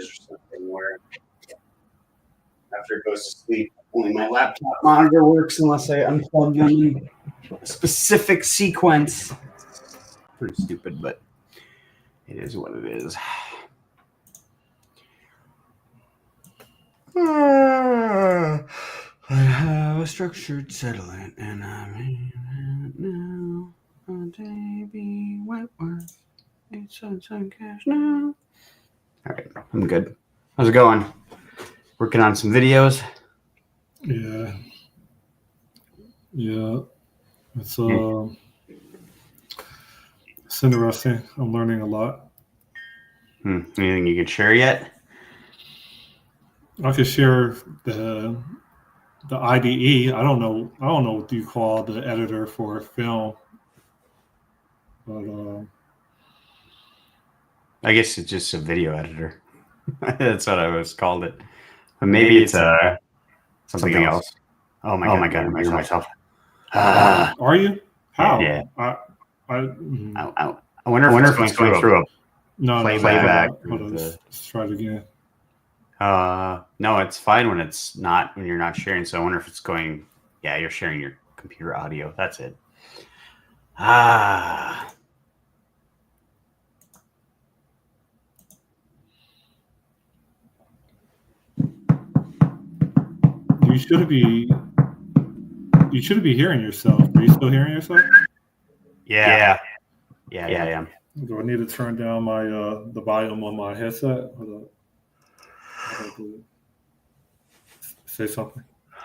hours or something where after it goes to sleep, only my laptop monitor works unless I unplug them in a specific sequence. It's pretty stupid, but it is what it is. I have a structured settlement, and I'm in it now. Davey Wentworth. It's on cash now. All right, I'm good. How's it going? Working on some videos. Yeah. It's interesting. I'm learning a lot. Anything you can share yet? I could share the IDE. I don't know what you call the editor for film, but I guess it's just a video editor. That's what I always called it. But maybe it's something else. Oh my god! I'm hearing myself. Are you? How? Yeah. I wonder if it's going through a playback. Hold on. Let's try it again. No, it's fine when it's not, when you're not sharing. So I wonder if it's going. Yeah, you're sharing your computer audio. That's it. You shouldn't be hearing yourself. Are you still hearing yourself? Yeah, I am. Do I need to turn down my the volume on my headset? Hold on. Say something.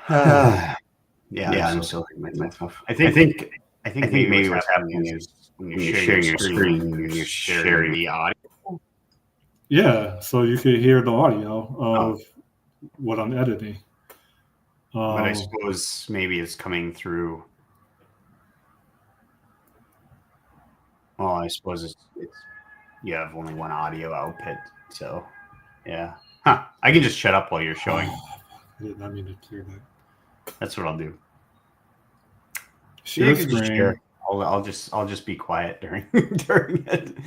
Yeah, I'm still hearing myself. I think maybe what's happening is when you're sharing your screen, you're sharing the audio. Yeah, so you can hear the audio of what I'm editing. But I suppose maybe it's coming through. Well, I suppose it's you have only one audio output, so yeah. I can just shut up while you're showing. I did not mean to hear that. That's what I'll do. Share screen. I'll just be quiet during it.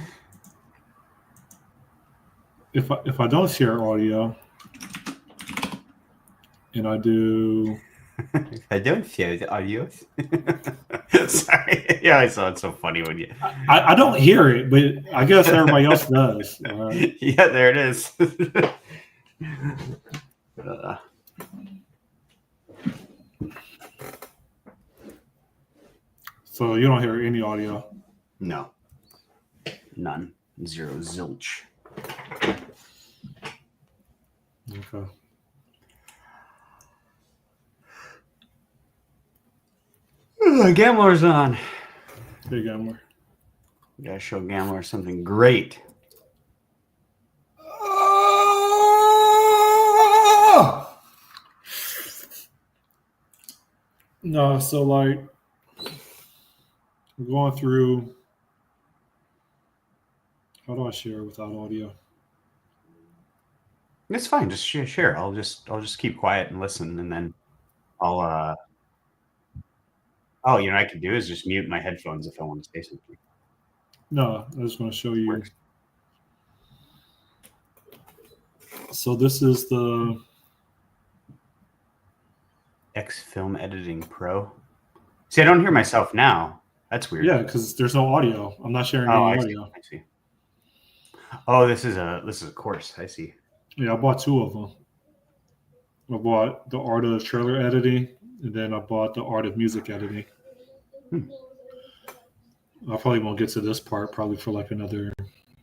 If I don't share audio, and I do. If I don't share the audio. Sorry. Yeah, I saw it so funny when you. I don't hear it, but I guess everybody else does. Yeah, there it is. So you don't hear any audio? No. None. Zero. Zilch. Okay. Gambler's on. Hey, Gambler. You gotta show Gambler something great. No, so like we're going through. How do I share without audio? It's fine. Just share. I'll just keep quiet and listen, and then I'll. Oh, you know what I could do is just mute my headphones if I want to say something. No, I just want to show you. So this is the X Film Editing Pro. See, I don't hear myself now. That's weird. Yeah, because there's no audio. I'm not sharing any audio. I see. Oh, this is a course. I see. Yeah, I bought two of them. I bought the art of trailer editing, and then I bought the art of music editing. I probably won't get to this part probably for like another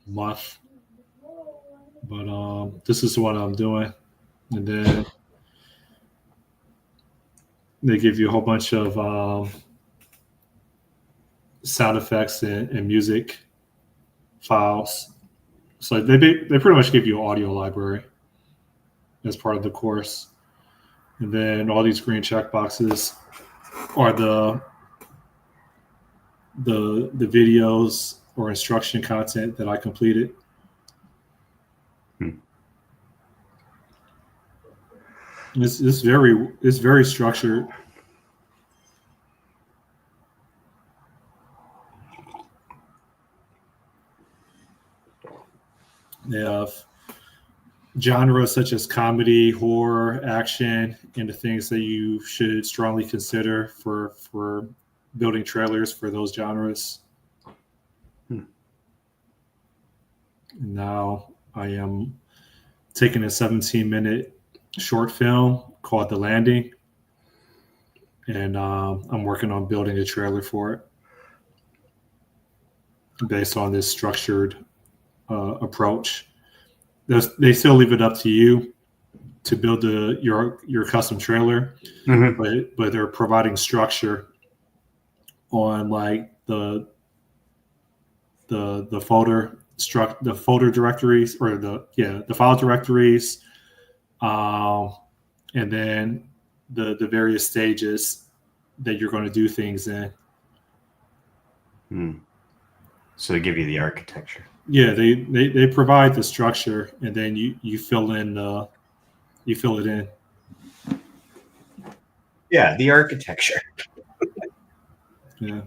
month. But this is what I'm doing. And then they give you a whole bunch of sound effects and music files. So they pretty much give you an audio library as part of the course. And then all these green check boxes are the videos or instruction content that I completed. It's very structured. They have genres such as comedy, horror, action, and the things that you should strongly consider for building trailers for those genres. Now I am taking a 17-minute short film called The Landing, and I'm working on building a trailer for it based on this structured approach. They still leave it up to you to build your custom trailer, but they're providing structure on like the folder directories, or the file directories, and then the various stages that you're going to do things in. So they give you the architecture. Yeah, they provide the structure, and then you fill it in. Yeah, the architecture. Yeah,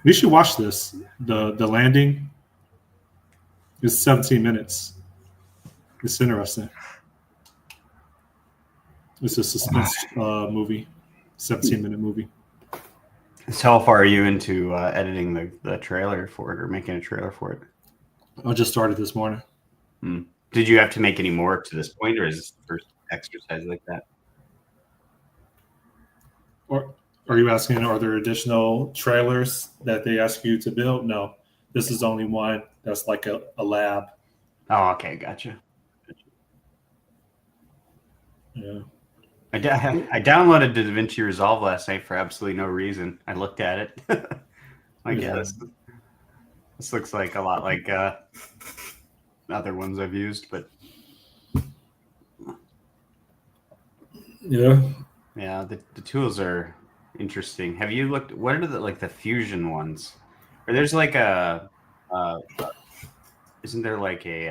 you should watch this. The Landing is 17 minutes. It's interesting. It's a suspense movie, 17-minute movie. So how far are you into editing the trailer for it, or making a trailer for it? I just started this morning. Did you have to make any more to this point, or is this the first exercise like that? Or are you asking, are there additional trailers that they ask you to build? No, this is only one that's like a lab. Oh, okay, gotcha. Yeah. I downloaded DaVinci Resolve last night for absolutely no reason. I looked at it. This looks like a lot like other ones I've used, but yeah, the tools are interesting. Have you looked? What are the fusion ones? Or there's like a isn't there like a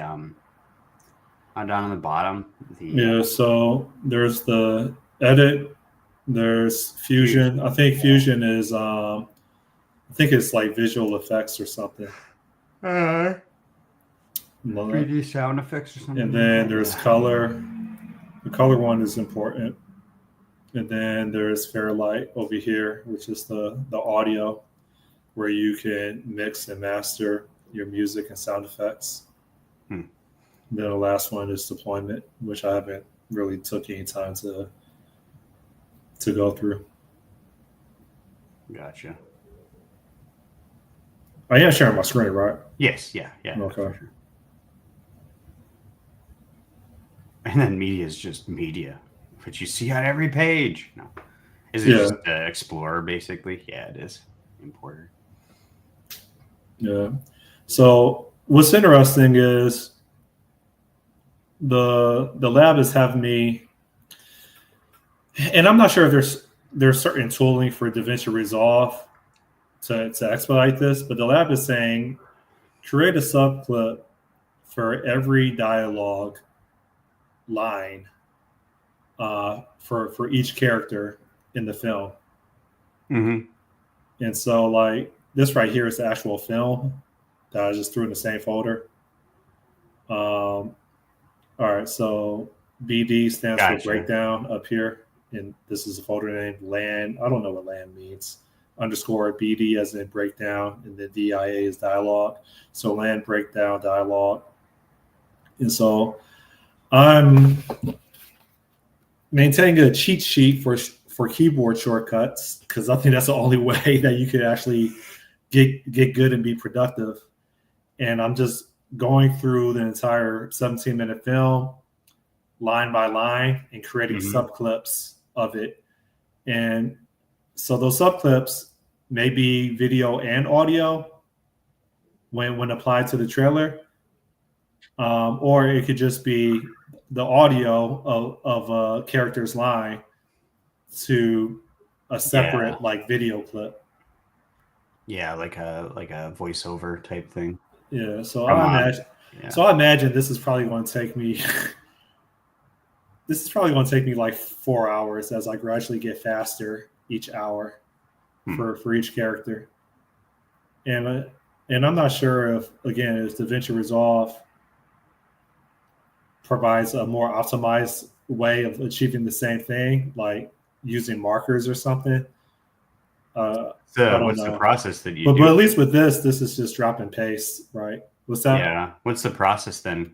down on the bottom? So there's the edit. There's fusion. I think fusion is I think it's like visual effects or something. 3D sound effects or something. And then there's color. The color one is important. And then there's Fairlight over here, which is the audio, where you can mix and master your music and sound effects. Then the last one is deployment, which I haven't really took any time to go through. Gotcha. I am sharing my screen, right? Yes, yeah. Okay. Sure. And then media is just media, which you see on every page. No, is it just Explorer basically? Yeah, it is. Importer. Yeah. So what's interesting is the lab is having me, and I'm not sure if there's certain tooling for DaVinci Resolve to expedite this, but the lab is saying create a subclip for every dialogue line for each character in the film. And so like this right here is the actual film that I just threw in the same folder. All right, so BD stands for breakdown up here, and this is a folder name land. I don't know what land means. Underscore BD as in breakdown, and then DIA is dialogue. So land, breakdown, dialogue. And so I'm maintaining a cheat sheet for keyboard shortcuts, because I think that's the only way that you could actually get good and be productive. And I'm just going through the entire 17-minute film line by line and creating subclips of it. And so those subclips may be video and audio when applied to the trailer, or it could just be the audio of a character's line to a separate like video clip. Yeah, like a voiceover type thing. Yeah, so I imagine this is probably going to take me. This is probably going to take me like 4 hours as I gradually get faster each hour for each character. And I'm not sure if DaVinci Resolve provides a more optimized way of achieving the same thing, like using markers or something. I don't What's the know. process that you But do? at least with this is just drop and paste, right? What's that? Yeah. What's the process then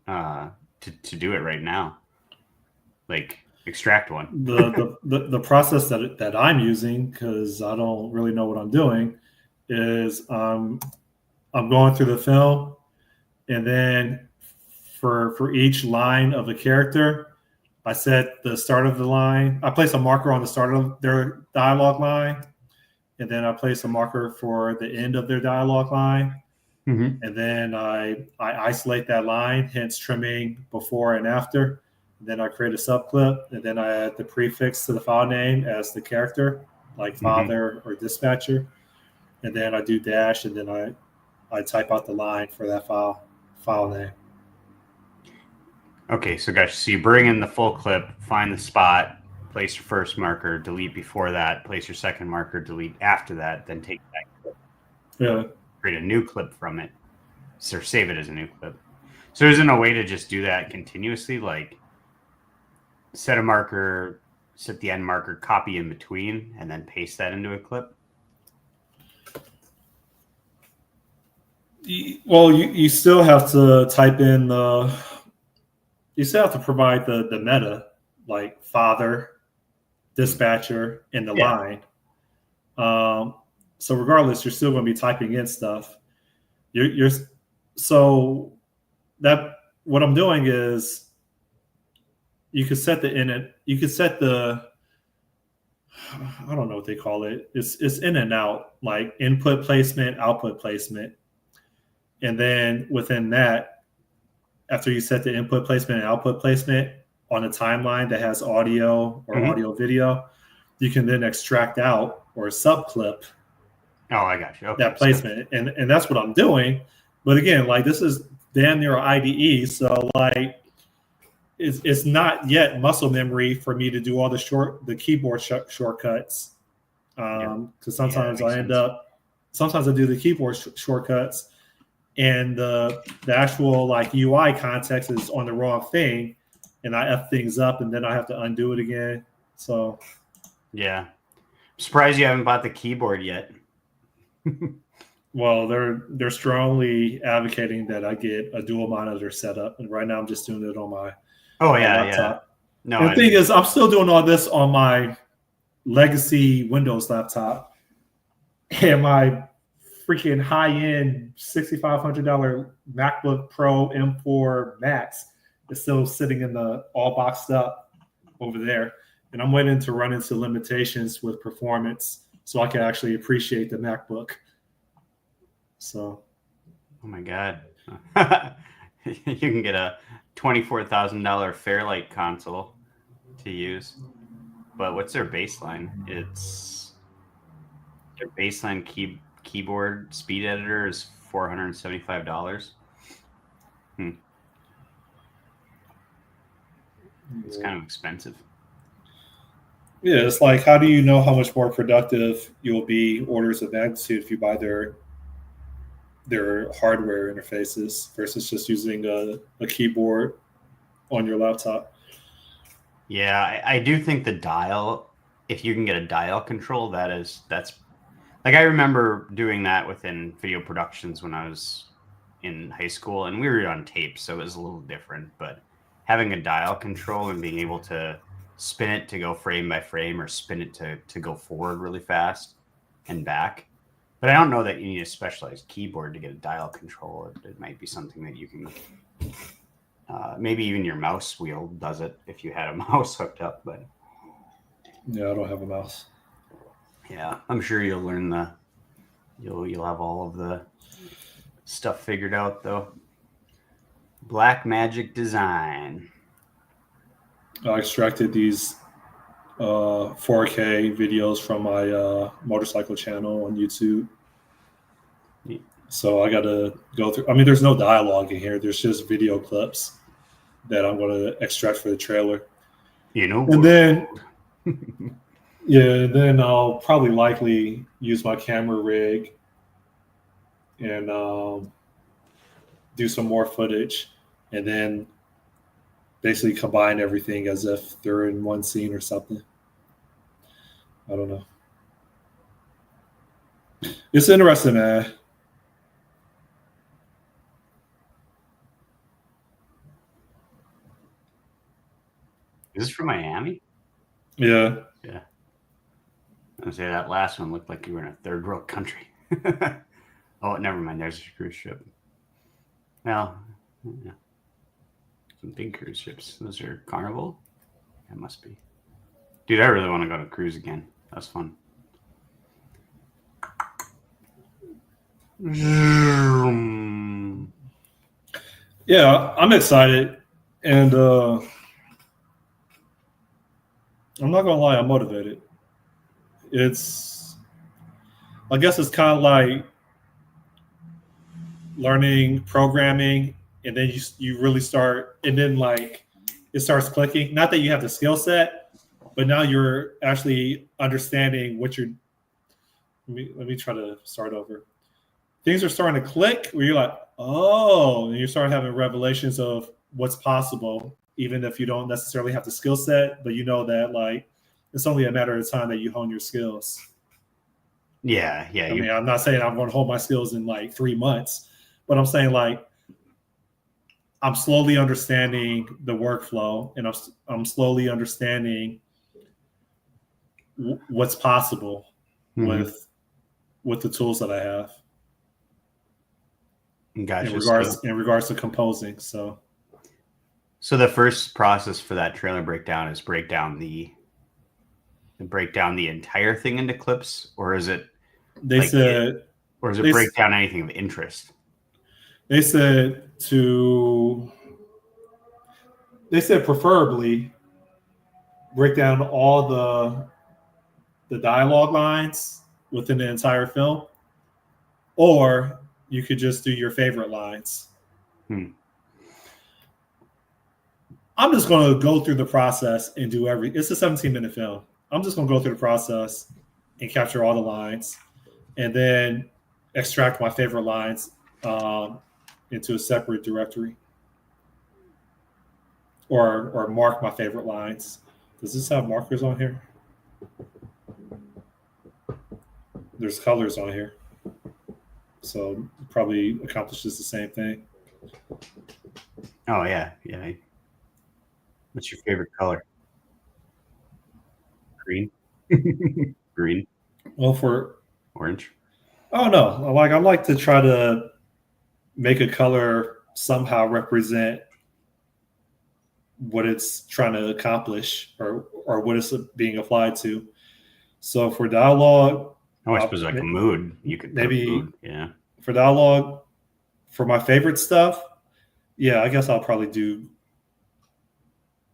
to do it right now? Like extract one. The process that I'm using, because I don't really know what I'm doing, is I'm going through the film, and then for each line of a character, I set the start of the line. I place a marker on the start of their dialogue line, and then I place a marker for the end of their dialogue line. Mm-hmm. And then I isolate that line, hence trimming before and after. And then I create a subclip, and then I add the prefix to the file name as the character, like father or dispatcher. And then I do dash, and then I type out the line for that file name. Okay, so gotcha. So you bring in the full clip, find the spot, place your first marker, delete before that, place your second marker, delete after that, then take that clip, Yeah. create a new clip from it, or save it as a new clip. So there isn't a way to just do that continuously, like set a marker, set the end marker, copy in between, and then paste that into a clip? Well, you still have to type in you still have to provide the meta, like father, dispatcher, and the line. So regardless, you're still going to be typing in stuff. You're so that what I'm doing is you could set you could set the, I don't know what they call it. It's in and out, like input placement, output placement. And then within that, after you set the input placement and output placement on a timeline that has audio or audio video, you can then extract out or subclip I got you. Okay. that placement. And that's what I'm doing. But again, like this is damn near IDE. So like it's not yet muscle memory for me to do all the keyboard shortcuts. Because sometimes sometimes I do the keyboard shortcuts, and the actual like UI context is on the wrong thing, and I F things up, and then I have to undo it again. So yeah, I'm surprised you haven't bought the keyboard yet. Well, they're strongly advocating that I get a dual monitor setup, and right now I'm just doing it on my laptop. No, and the thing is, I'm still doing all this on my legacy Windows laptop, and my freaking high-end $6,500 MacBook Pro M4 Max is still sitting in the all boxed up over there, and I'm waiting to run into limitations with performance so I can actually appreciate the MacBook. So, oh my God, you can get a $24,000 Fairlight console to use, but what's their baseline? It's their baseline keyboard speed editor is $475. It's kind of expensive. Yeah, it's like, how do you know how much more productive you'll be orders of magnitude if you buy their hardware interfaces versus just using a keyboard on your laptop? Yeah, I do think the dial, if you can get a dial control, that's like, I remember doing that within video productions when I was in high school, and we were on tape, so it was a little different, but having a dial control and being able to spin it to go frame by frame or spin it to go forward really fast and back. But I don't know that you need a specialized keyboard to get a dial control. It might be something that you can, maybe even your mouse wheel does it if you had a mouse hooked up. But yeah, I don't have a mouse. Yeah, I'm sure you'll learn you'll have all of the stuff figured out though. Black Magic Design. I extracted these 4K videos from my motorcycle channel on YouTube. Yeah. So I got to go through. I mean, there's no dialogue in here. There's just video clips that I'm going to extract for the trailer. And then, then I'll probably likely use my camera rig and do some more footage, and then basically combine everything as if they're in one scene or something. I don't know. It's interesting, man. Is this from Miami? Yeah. Yeah. I was say that last one looked like you were in a third world country. Oh, never mind. There's a cruise ship. Well, yeah. Some big cruise ships. Those are Carnival? That must be. Dude, I really want to go to cruise again. That's fun. Yeah, I'm excited. And I'm not gonna lie, I'm motivated. I guess it's kind of like learning programming, and then you really start, and then like it starts clicking. Not that you have the skill set, but now you're actually understanding what you're. Let me try to start over. Things are starting to click where you're like, oh, and you start having revelations of what's possible, even if you don't necessarily have the skill set, but you know that like it's only a matter of time that you hone your skills. Yeah. I mean, I'm not saying I'm going to hold my skills in like 3 months, but I'm saying like I'm slowly understanding the workflow, and I'm slowly understanding what's possible with the tools that I have. Gotcha. In regards to composing. So the first process for that trailer breakdown is break down the entire thing into clips, or is it break down anything of interest? They said preferably break down all the dialogue lines within the entire film, or you could just do your favorite lines. I'm just going to go through the process and do it's a 17-minute film. I'm just going to go through the process and capture all the lines, and then extract my favorite lines into a separate directory, or mark my favorite lines. Does this have markers on here? There's colors on here, so it probably accomplishes the same thing. Oh yeah. What's your favorite color? Green. Green. Well, for orange. Oh no! Like I like to try to make a color somehow represent what it's trying to accomplish, or what it's being applied to. So for dialogue, I suppose like a mood. You could maybe mood. Yeah. For dialogue, for my favorite stuff, yeah, I guess I'll probably do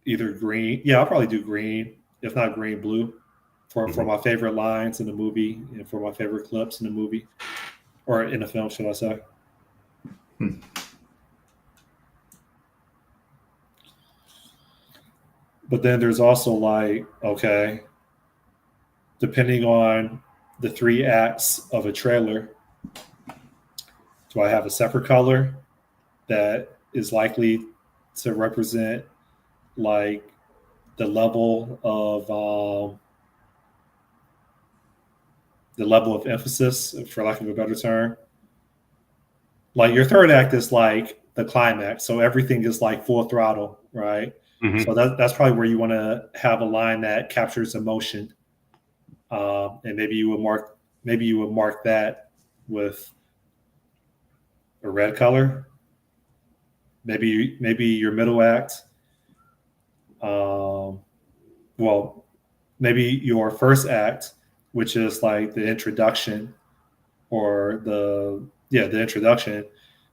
either green. Yeah, I'll probably do green, if not green, blue, for my favorite lines in the movie and for my favorite clips in the movie, or in the film, should I say. But then there's also like, okay, depending on the 3 acts of a trailer, do I have a separate color that is likely to represent like the level of emphasis, for lack of a better term? Like your third act is like the climax, so everything is like full throttle, right? So that's probably where you want to have a line that captures emotion, and maybe you would mark that with a red color. Maybe your middle act. Maybe your first act, which is like the introduction, or the introduction.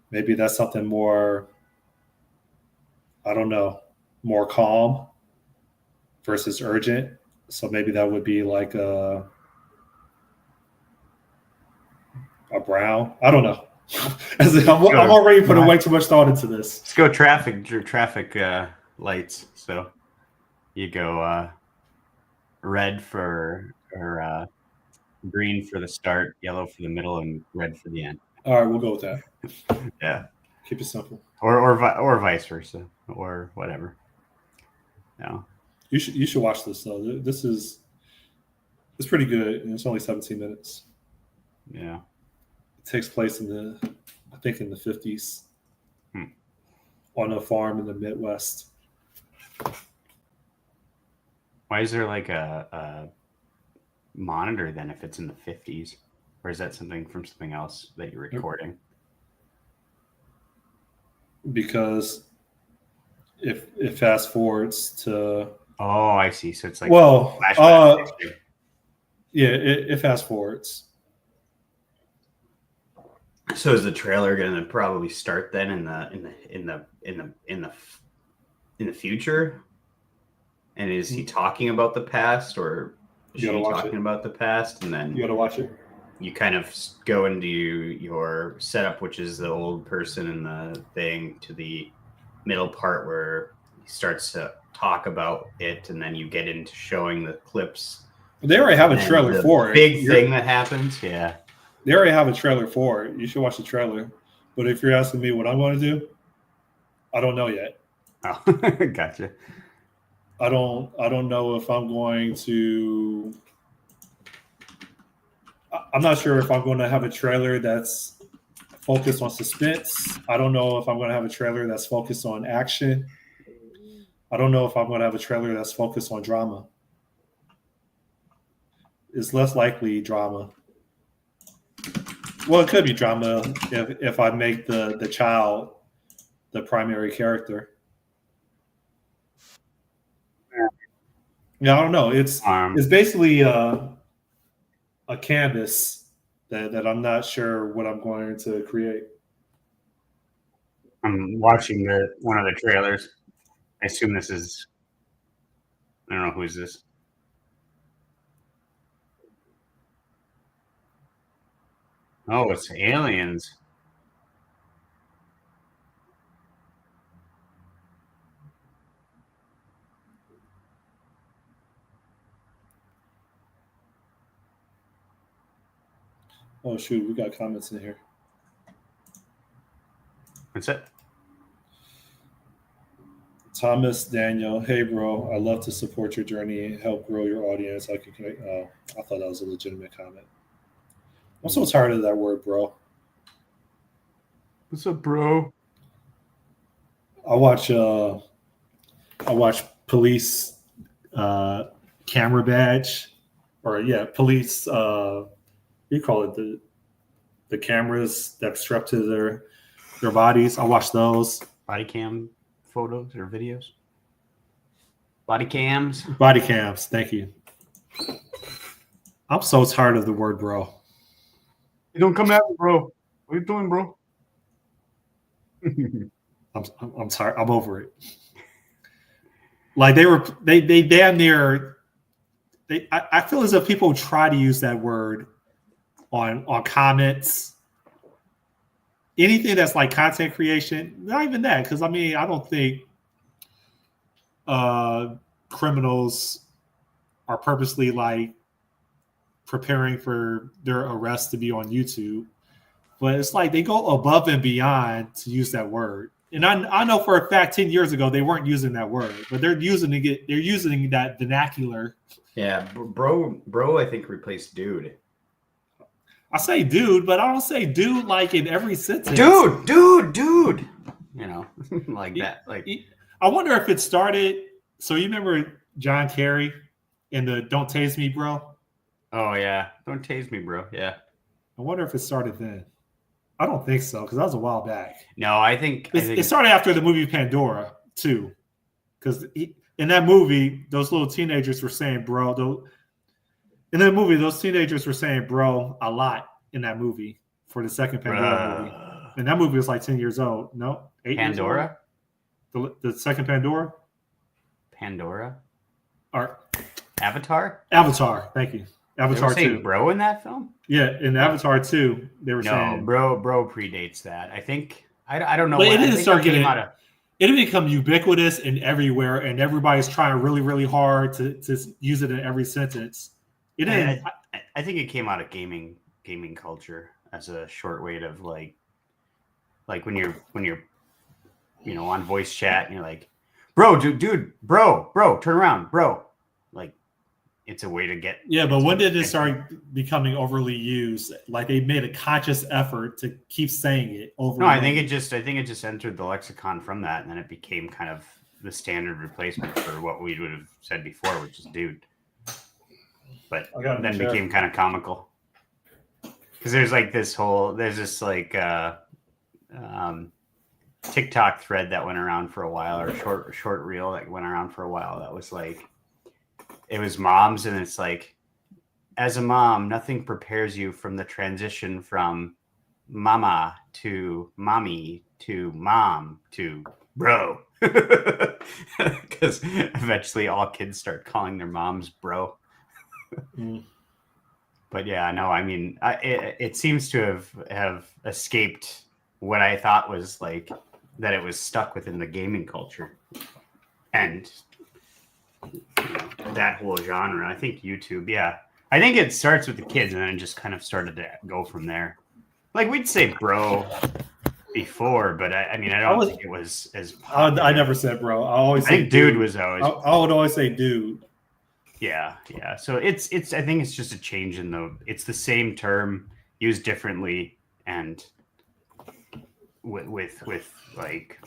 Maybe that's something more, I don't know, more calm versus urgent. So maybe that would be like a brown. I don't know. I'm already putting way too much thought into this. Let's go traffic lights. So you go red for, or green for the start, yellow for the middle, and red for the end. All right, we'll go with that. Yeah. Keep it simple. Or vice versa, or whatever. No. You should watch this though. It's pretty good, and it's only 17 minutes. Yeah. It takes place in the 50s on a farm in the Midwest. Why is there like a monitor then if it's in the 50s? Or is that something from something else that you're recording? Because if it fast forwards to I see. So it's like yeah, it fast forwards. So is the trailer going to probably start then in the future? And is he talking about the past, or is she talking about the past? And then you got to watch it. You kind of go into your setup, which is the old person in the thing, to the middle part where he starts to talk about it, and then you get into showing the clips. They already have a trailer for it. Big thing that happens, yeah. They already have a trailer for it. You should watch the trailer. But if you're asking me what I'm going to do, I don't know yet. Oh, gotcha. I don't know if I'm going to. I'm not sure if I'm going to have a trailer that's focused on suspense. I don't know if I'm going to have a trailer that's focused on action. I don't know if I'm going to have a trailer that's focused on drama. It's less likely drama. Well, it could be drama if I make the child the primary character. Yeah, I don't know. It's basically a canvas that I'm not sure what I'm going to create. I'm watching one of the trailers. I assume this is. I don't know who is this. Oh, it's aliens. Oh shoot, we got comments in here. What's it? Thomas Daniel, hey bro, I love to support your journey and help grow your audience. I can connect. I thought that was a legitimate comment. I'm so tired of that word, bro. What's up, bro? I watch police camera badge, or police. What do you call it? The cameras that strap to their bodies. I watch those. Body cam photos or videos. Body cams. Body cams. Thank you. I'm so tired of the word, bro. You don't come at me, bro. What are you doing, bro? I'm tired. I'm over it. Like they damn near. I feel as if people try to use that word on comments. Anything that's like content creation, not even that, because I mean I don't think criminals are purposely like preparing for their arrest to be on YouTube, but it's like they go above and beyond to use that word. And I know for a fact 10 years ago they weren't using that word, but they're using that vernacular. Yeah, bro, I think replaced dude. I say dude, but I don't say dude like in every sentence. Dude. You know, like that. Like I wonder if it started. So you remember John Kerry in the "Don't Tase Me, Bro"? Oh yeah, don't tase me, bro. Yeah. I wonder if it started then. I don't think so, because that was a while back. No, I think it started after the movie Pandora too, because in that movie those little teenagers were saying "bro." In that movie, those teenagers were saying "bro" a lot in that movie for the second Pandora movie, and that movie was like 10 years old. No, 8 Pandora. Years old? The second Pandora. Or Avatar. Thank you. Avatar 2. Bro in that film? Yeah, in Avatar 2, they were saying bro predates that. I think I don't know. But it didn't start getting it didn't become ubiquitous and everywhere, and everybody's trying really, really hard to use it in every sentence. It didn't. I think it came out of gaming culture as a short way of like when you're on voice chat and you're like, bro, dude, bro, turn around, bro. Like, it's a way to get. Yeah, but when did it start becoming overly used? Like they made a conscious effort to keep saying it over. No, and I think over. it just entered the lexicon from that, and then it became kind of the standard replacement for what we would have said before, which is dude. But then became kind of comical because there's like this like TikTok thread that went around for a while, or short reel that went around for a while. That was like, it was moms, and it's like, as a mom, nothing prepares you from the transition from mama to mommy to mom to bro, because eventually all kids start calling their moms bro. But yeah, no, I mean, it seems to have escaped what I thought was like that it was stuck within the gaming culture and that whole genre. I think YouTube, yeah, I think it starts with the kids and then it just kind of started to go from there. Like we'd say bro before, but I mean, I don't think it was as popular. I never said bro. I think dude was always. I would always say dude. Yeah. So it's. I think it's just a change in it's the same term used differently, and with like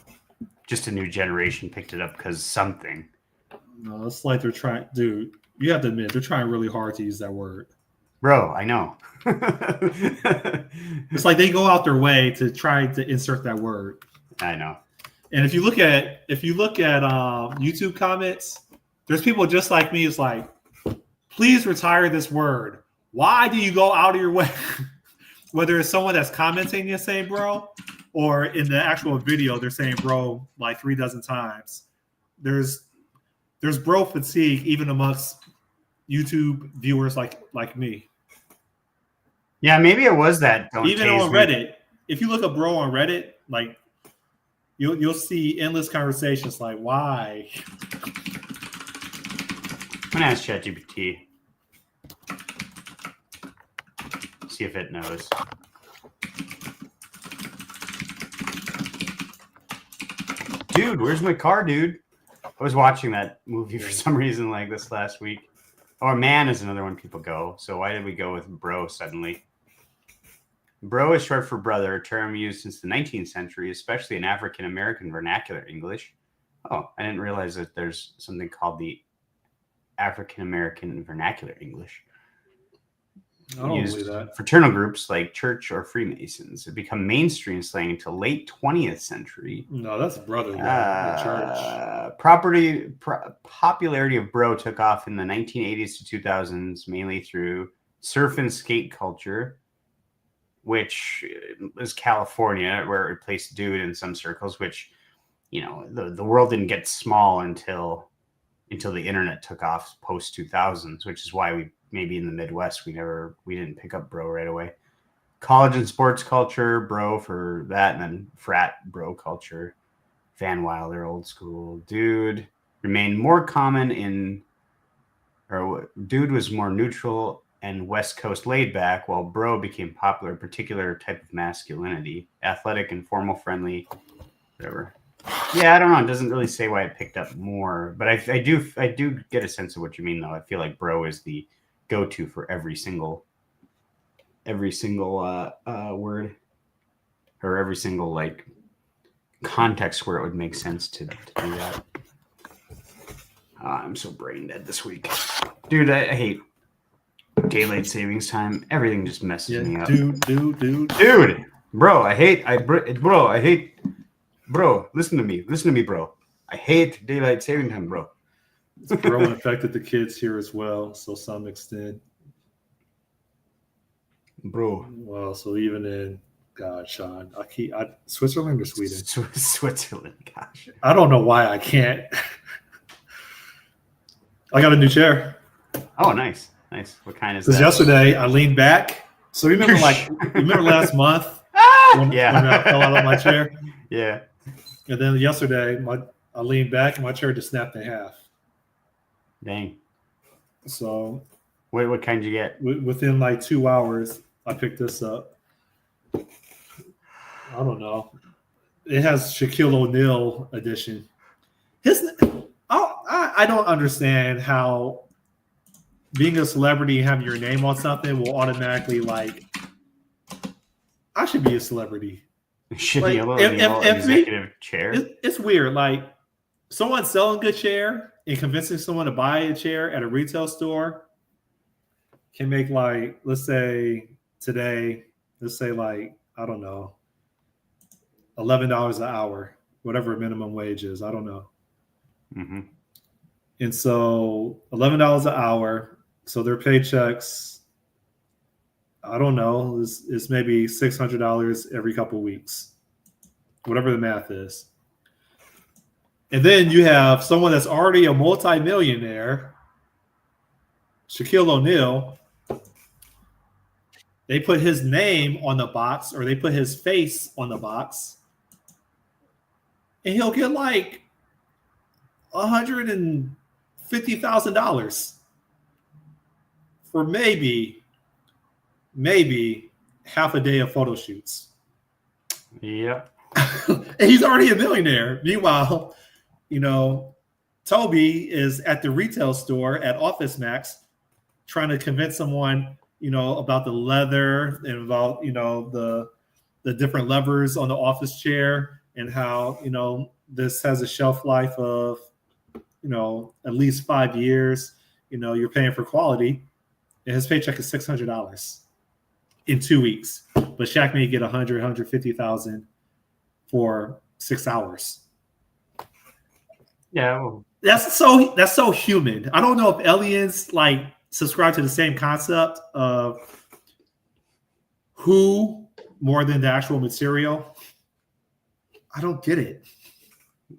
just a new generation picked it up because something. No, it's like they're trying, dude. You have to admit they're trying really hard to use that word. Bro, I know. It's like they go out their way to try to insert that word. I know. And if you look at YouTube comments, there's people just like me. It's like, please retire this word. Why do you go out of your way? Whether it's someone that's commenting and saying bro, or in the actual video they're saying bro like 3 dozen times. There's bro fatigue even amongst YouTube viewers like me. Yeah, maybe it was that. Even on Reddit, if you look up bro on Reddit, like you'll see endless conversations like why. I'm gonna ask ChatGPT. See if it knows. Dude, where's my car, dude? I was watching that movie for some reason like this last week. Or man is another one people go. So why did we go with bro suddenly? Bro is short for brother, a term used since the 19th century, especially in African American vernacular English. Oh, I didn't realize that there's something called the African American vernacular English. I don't believe that. Fraternal groups like church or Freemasons have become mainstream slang until late 20th century. No, that's brother. Church. Popularity of bro took off in the 1980s to 2000s, mainly through surf and skate culture, which is California, where it replaced dude in some circles, which, you know, the world didn't get small until the internet took off post 2000s, which is why maybe in the Midwest we didn't pick up bro right away. College and sports culture, bro for that, and then frat bro culture. Van Wilder, old school. Dude remained more common dude was more neutral and West Coast laid back, while bro became popular, a particular type of masculinity, athletic and formal friendly, whatever. Yeah, I don't know. It doesn't really say why it picked up more, but I do get a sense of what you mean, though. I feel like bro is the go-to for every single word, or every single like context where it would make sense to do that. I'm so brain dead this week, dude. I hate daylight savings time. Everything just messes me up. Dude, bro, bro, listen to me, bro. I hate daylight saving time, bro. Bro affected the kids here as well, so some extent. Bro. Well, so even in Sean, Switzerland or Sweden? Switzerland, gosh. I don't know why I can't. I got a new chair. Oh, nice. What kind is that? Because yesterday I leaned back. So remember last month when I fell out of my chair? Yeah. And then yesterday I leaned back and my chair just snapped in half. Dang. So what kind did you get? Within like 2 hours, I picked this up. I don't know. It has Shaquille O'Neal edition. I don't understand how being a celebrity and having your name on something will automatically like I should be a celebrity. Should Like, be a little executive chair. It's weird. Like someone selling a good chair and convincing someone to buy a chair at a retail store can make like, let's say today, like, I don't know, $11 an hour, whatever minimum wage is. I don't know. Mm-hmm. And so $11 an hour. So their paychecks, I don't know, is maybe $600 every couple of weeks, whatever the math is. And then you have someone that's already a multimillionaire, Shaquille O'Neal. They put his name on the box or they put his face on the box. And he'll get like $150,000 for maybe half a day of photo shoots. Yep. And he's already a millionaire. Meanwhile, Toby is at the retail store at Office Max trying to convince someone, about the leather and about, the different levers on the office chair and how, this has a shelf life of, at least 5 years. You're paying for quality. And his paycheck is $600 in 2 weeks. But Shaq may get $150,000 for 6 hours. Yeah. Well, that's so human. I don't know if aliens like subscribe to the same concept of who more than the actual material. I don't get it.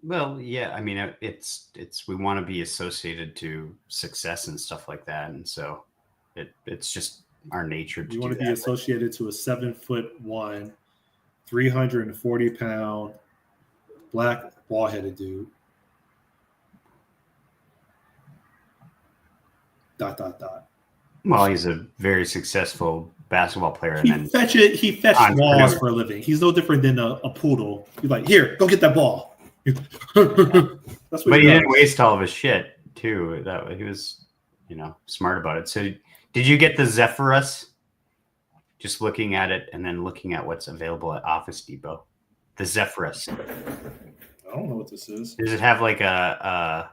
Well, yeah. I mean, it's we want to be associated to success and stuff like that, and so it's just our nature. You want to be associated to a 7'1", 340-pound black bald-headed dude. ... Well, he's a very successful basketball player. He fetched balls for a living. He's no different than a poodle. He's like, here, go get that ball. That's what but he didn't waste all of his shit too. That he was, smart about it. So, did you get the Zephyrus? Just looking at it and then looking at what's available at Office Depot. The Zephyrus. I don't know what this is. Does it have like a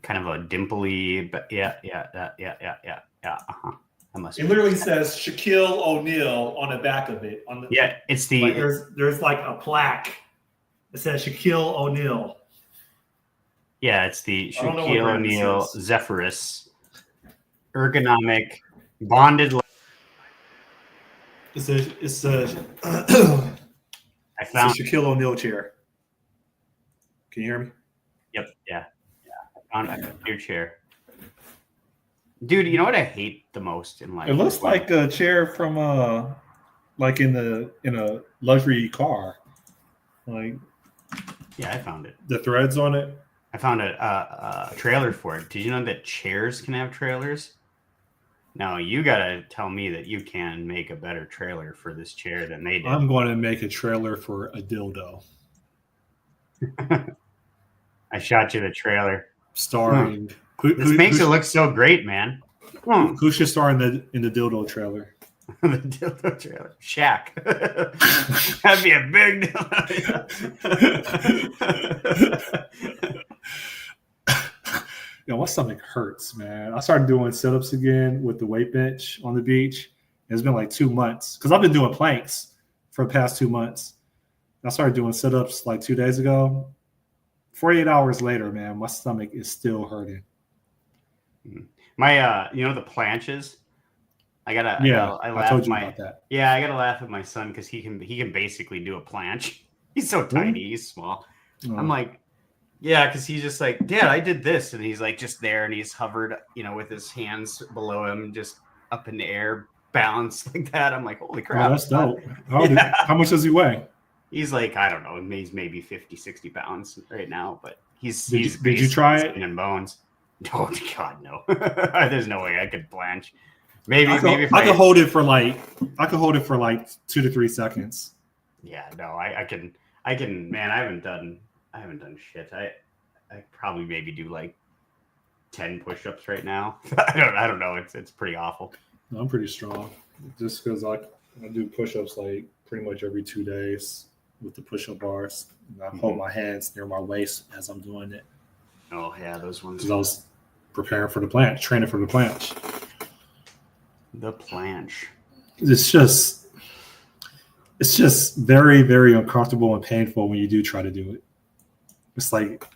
kind of a dimply? But yeah. That must. It literally says Shaquille O'Neal on the back of it. It's the. Like there's like a plaque. It says Shaquille O'Neal. Yeah, it's the Shaquille O'Neal Zephyrus ergonomic bonded. It's a I found Shaquille O'Neal chair. Can you hear me? Yep. Yeah. I found a new chair. Dude, you know what I hate the most in life? It looks like a chair from like in a luxury car. Like, yeah, I found it. The threads on it. I found a trailer for it. Did you know that chairs can have trailers? Now you gotta tell me that you can make a better trailer for this chair than they did. I'm going to make a trailer for a dildo. I shot you the trailer. Starring. This makes it look so great, man. Who should star in the dildo trailer? The dildo trailer. Shaq. That'd be a big dildo. My stomach hurts, man. I started doing sit-ups again with the weight bench on the beach. It's been like 2 months because I've been doing planks for the past 2 months. I started doing sit-ups like 2 days ago. 48 hours later, man, my stomach is still hurting. My, the planches. I told you about that. Yeah, I gotta laugh at my son because he can basically do a planche. He's so tiny, he's small. I'm like, yeah, because he's just like, Dad, I did this, and he's like just there, and he's hovered, with his hands below him, just up in the air, balanced like that. I'm like, holy crap, that's dope. How much does he weigh? He's like, I don't know, he's maybe 50, 60 pounds right now, but he's Did you try it? Skin and bones. Oh God, no! There's no way I could planche. Maybe I could hold it for like 2 to 3 seconds. Yeah, no, I can. Man, I haven't done shit. I probably maybe do like 10 push-ups right now. I don't know. It's pretty awful. I'm pretty strong, just because I do push-ups like pretty much every 2 days with the push-up bars. And I hold my hands near my waist as I'm doing it. Oh yeah, those ones. Because I was preparing for the planche, training for the planche. The planche. It's just very, very uncomfortable and painful when you do try to do it. It's like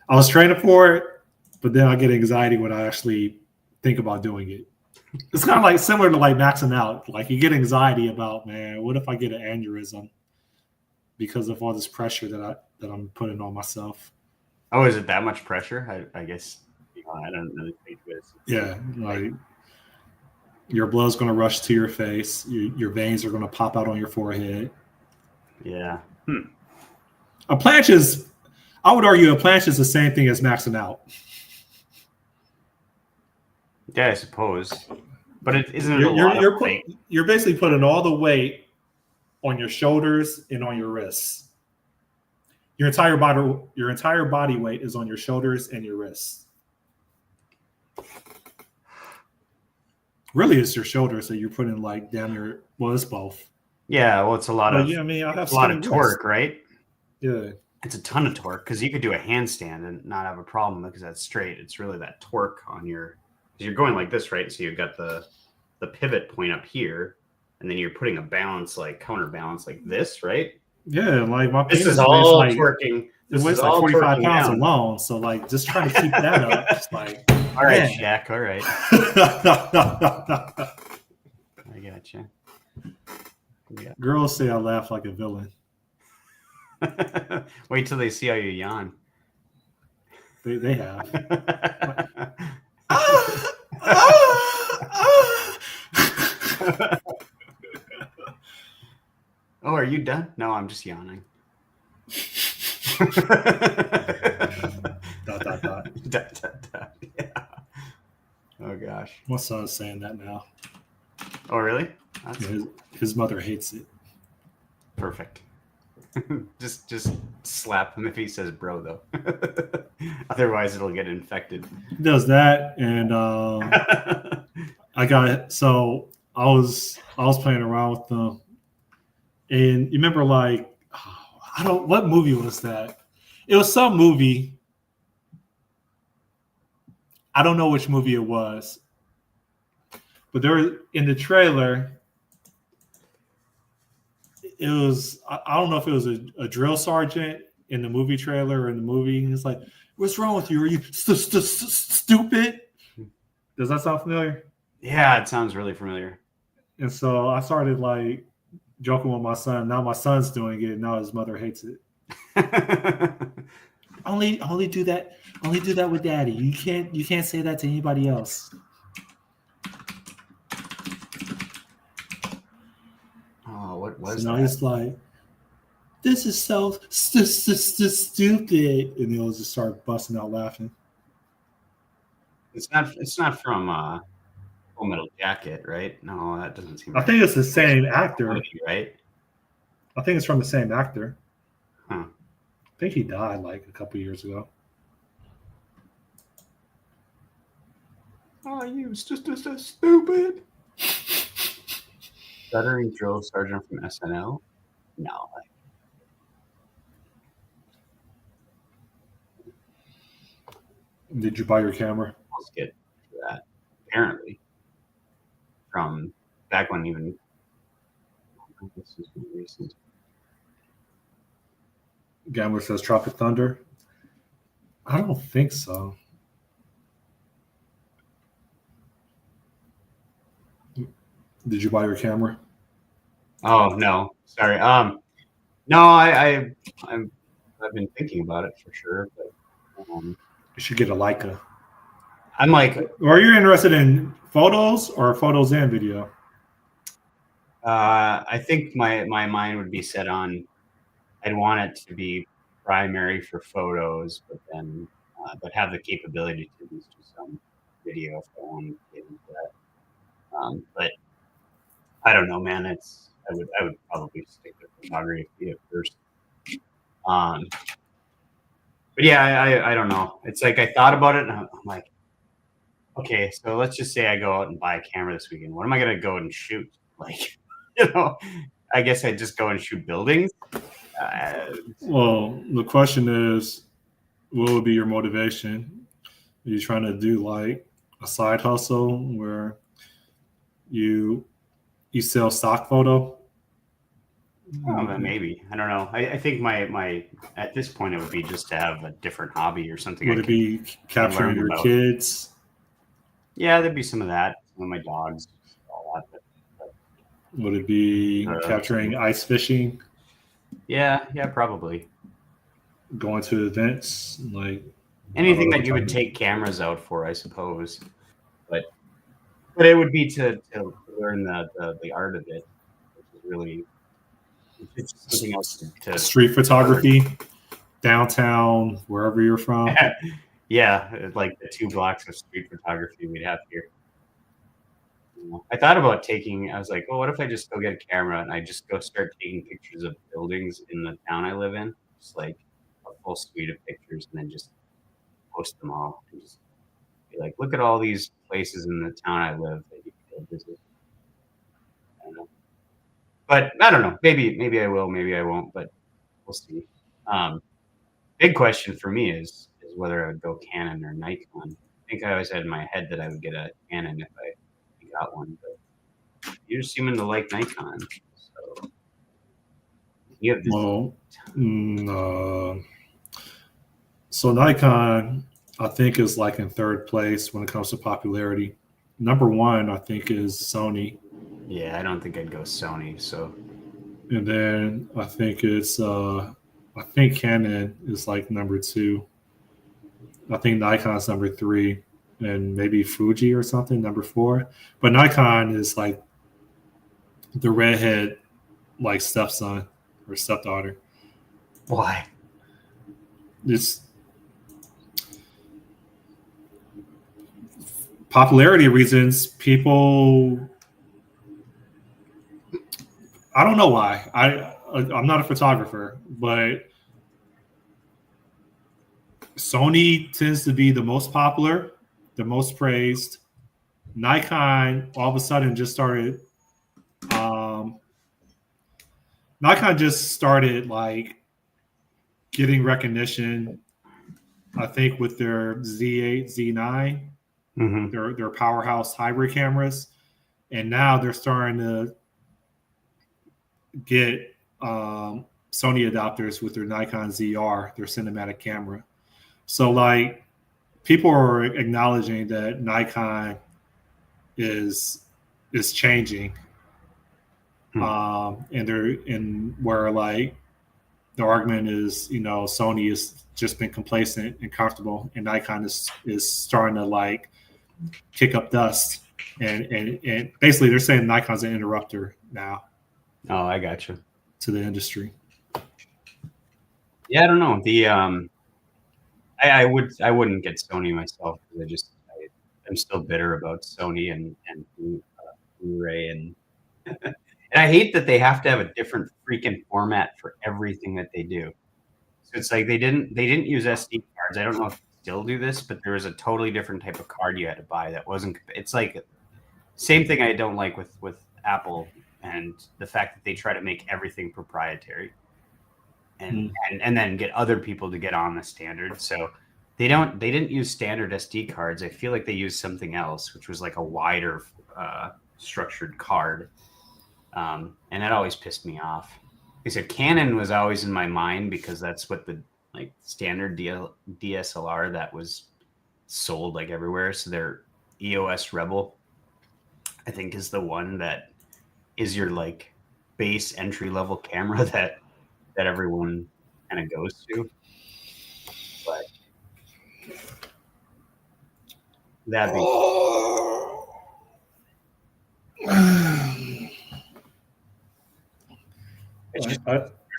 I was training for it, but then I get anxiety when I actually think about doing it. It's kind of like similar to like maxing out. Like you get anxiety about, man, what if I get an aneurysm because of all this pressure that I'm putting on myself? Oh, is it that much pressure? I guess I don't really think it is. Yeah, like your blood's going to rush to your face. Your veins are going to pop out on your forehead. Yeah. A planche is, I would argue, a planche is the same thing as maxing out. Yeah, I suppose. But isn't it a lot of weight? You're basically putting all the weight on your shoulders and on your wrists. Your entire body weight is on your shoulders and your wrists. Really, it's your shoulders that you're putting like down your. Well, it's both. Yeah, well, it's a lot of. Yeah, I mean, I have a lot of torque, right? Yeah, it's a ton of torque because you could do a handstand and not have a problem because that's straight. It's really that torque on your. Because you're going like this, right? So you've got the pivot point up here, and then you're putting a balance like counterbalance like this, right? Yeah, like my this is all like, twerking. It weighs like 45 pounds alone. So like just trying to keep that up. It's like, all right, Shaq. All right. I gotcha. Yeah. Girls say I laugh like a villain. Wait till they see how you yawn. They have. Oh, are you done? No, I'm just yawning. Dot. Yeah. Oh gosh. My son's saying that now. Oh really? His mother hates it. Perfect. just slap him if he says bro though. Otherwise it'll get infected. He does that, and I got it. So I was playing around with them, and you remember like what movie was that? It was some movie. I don't know which movie it was, but there was in the trailer. It was, I don't know if it was a drill sergeant in the movie trailer or in the movie. It's like, what's wrong with you? Are you stupid? Does that sound familiar? Yeah, it sounds really familiar. And so I started like joking with my son. Now my son's doing it. Now his mother hates it. only do that with daddy. You can't say that to anybody else. Oh, what was so that? It's like, this is so stupid, and he'll just start busting out laughing. It's not from Full Metal Jacket, right? No, that doesn't seem. I think it's the same actor, right? I think it's from the same actor. Huh. I think he died like a couple years ago. Oh, you just stupid. Stuttering drill sergeant from SNL? No. Did you buy your camera? Let's get to that. Apparently. From back when even. This is recent. Gambler says Tropic Thunder. I don't think so. Did you buy your camera? Oh no, sorry. No, I've been thinking about it for sure, but you should get a Leica. I'm like, are you interested in photos or photos and video? I think my mind would be set on. I'd want it to be primary for photos, but then but have the capability to do some video if I want to get into that. But I don't know, man. I would probably stick with photography at first. But yeah, I don't know. It's like I thought about it and I'm like, okay, so let's just say I go out and buy a camera this weekend. What am I gonna go and shoot? Like, I guess I just go and shoot buildings. Well, the question is, what would be your motivation? Are you trying to do like a side hustle where you sell stock photo? Maybe I don't know. I think my at this point it would be just to have a different hobby or something. Would it be capturing learn your about. kids? Yeah, there'd be some of that. Some of my dogs, all that. Would it be capturing ice fishing? Yeah, probably. Going to events like Anything that you would take cameras out for, I suppose. But it would be to learn the art of it, which is really it's something else to street photography, downtown, wherever you're from. Yeah, like the 2 blocks of street photography we'd have here. I thought about I was like, well, what if I just go get a camera and I just go start taking pictures of buildings in the town I live in, just like a full suite of pictures, and then just post them all and just be like, look at all these places in the town I live that you can go visit. I don't know. But I don't know. Maybe I will, maybe I won't, but we'll see. Big question for me is whether I would go Canon or Nikon. I think I always had in my head that I would get a Canon if I got one, but you're seeming to like Nikon. So you have this. Well, so Nikon, I think, is like in third place when it comes to popularity. Number one, I think, is Sony. Yeah, I don't think I'd go Sony. So, and then I think I think Canon is like number 2. I think Nikon's number 3, and maybe Fuji or something number 4. But Nikon is like the redhead, like stepson or stepdaughter. Why? It's popularity reasons. People, I don't know why. I'm not a photographer, but Sony tends to be the most popular, the most praised. Nikon all of a sudden just started. Nikon just started like getting recognition. I think with their Z8, Z9, their powerhouse hybrid cameras, and now they're starting to get Sony adopters with their Nikon ZR, their cinematic camera. So like people are acknowledging that Nikon is changing, and they're in where like the argument is, Sony has just been complacent and comfortable, and Nikon is starting to like kick up dust, and basically they're saying Nikon's an interrupter now. Oh, I got you. To the industry. Yeah, I don't know. I wouldn't get Sony myself because I'm still bitter about Sony and Blu-ray and and I hate that they have to have a different freaking format for everything that they do. So it's like they didn't use SD cards. I don't know if they still do this, but there was a totally different type of card you had to buy that wasn't. It's like same thing I don't like with Apple and the fact that they try to make everything proprietary and then get other people to get on the standard. So they didn't use standard SD cards. I feel like they used something else, which was like a wider structured card. And that always pissed me off. So Canon was always in my mind because that's what the like standard DSLR that was sold like everywhere. So their EOS Rebel, I think, is the one that is your like base entry level camera that everyone kind of goes to. But that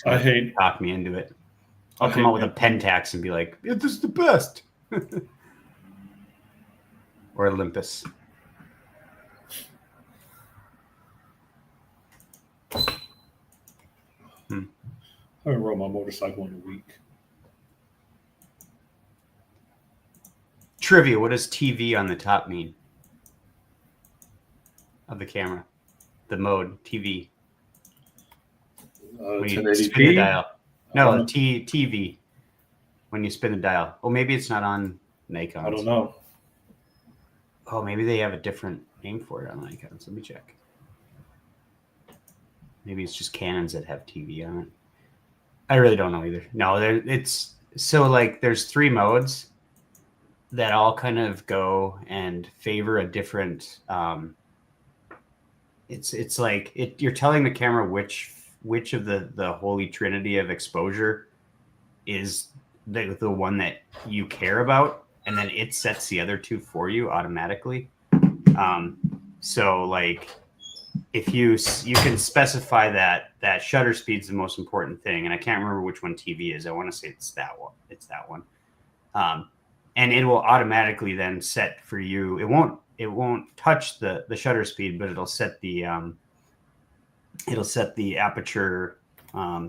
I hate talk me into it. I'll come out with a Pentax and be like, yeah, "This is the best," or Olympus. I haven't rode my motorcycle in a week. Trivia, what does TV on the top mean? Of the camera. The mode, TV. When you spin the 1080p? dial. No, TV. When you spin the dial. Oh, maybe it's not on Nikon. I don't know. Oh, maybe they have a different name for it on Nikons. Let me check. Maybe it's just Canons that have TV on it. I really don't know either. No, it's so like there's 3 modes that all kind of go and favor a different. It's like you're telling the camera which of the holy trinity of exposure is the one that you care about, and then it sets the other 2 for you automatically. So like if you can specify that shutter speed's the most important thing, and I can't remember which one TV is. I want to say it's that one. It's that one. And it will automatically then set for you. It won't touch the shutter speed, but it'll set the aperture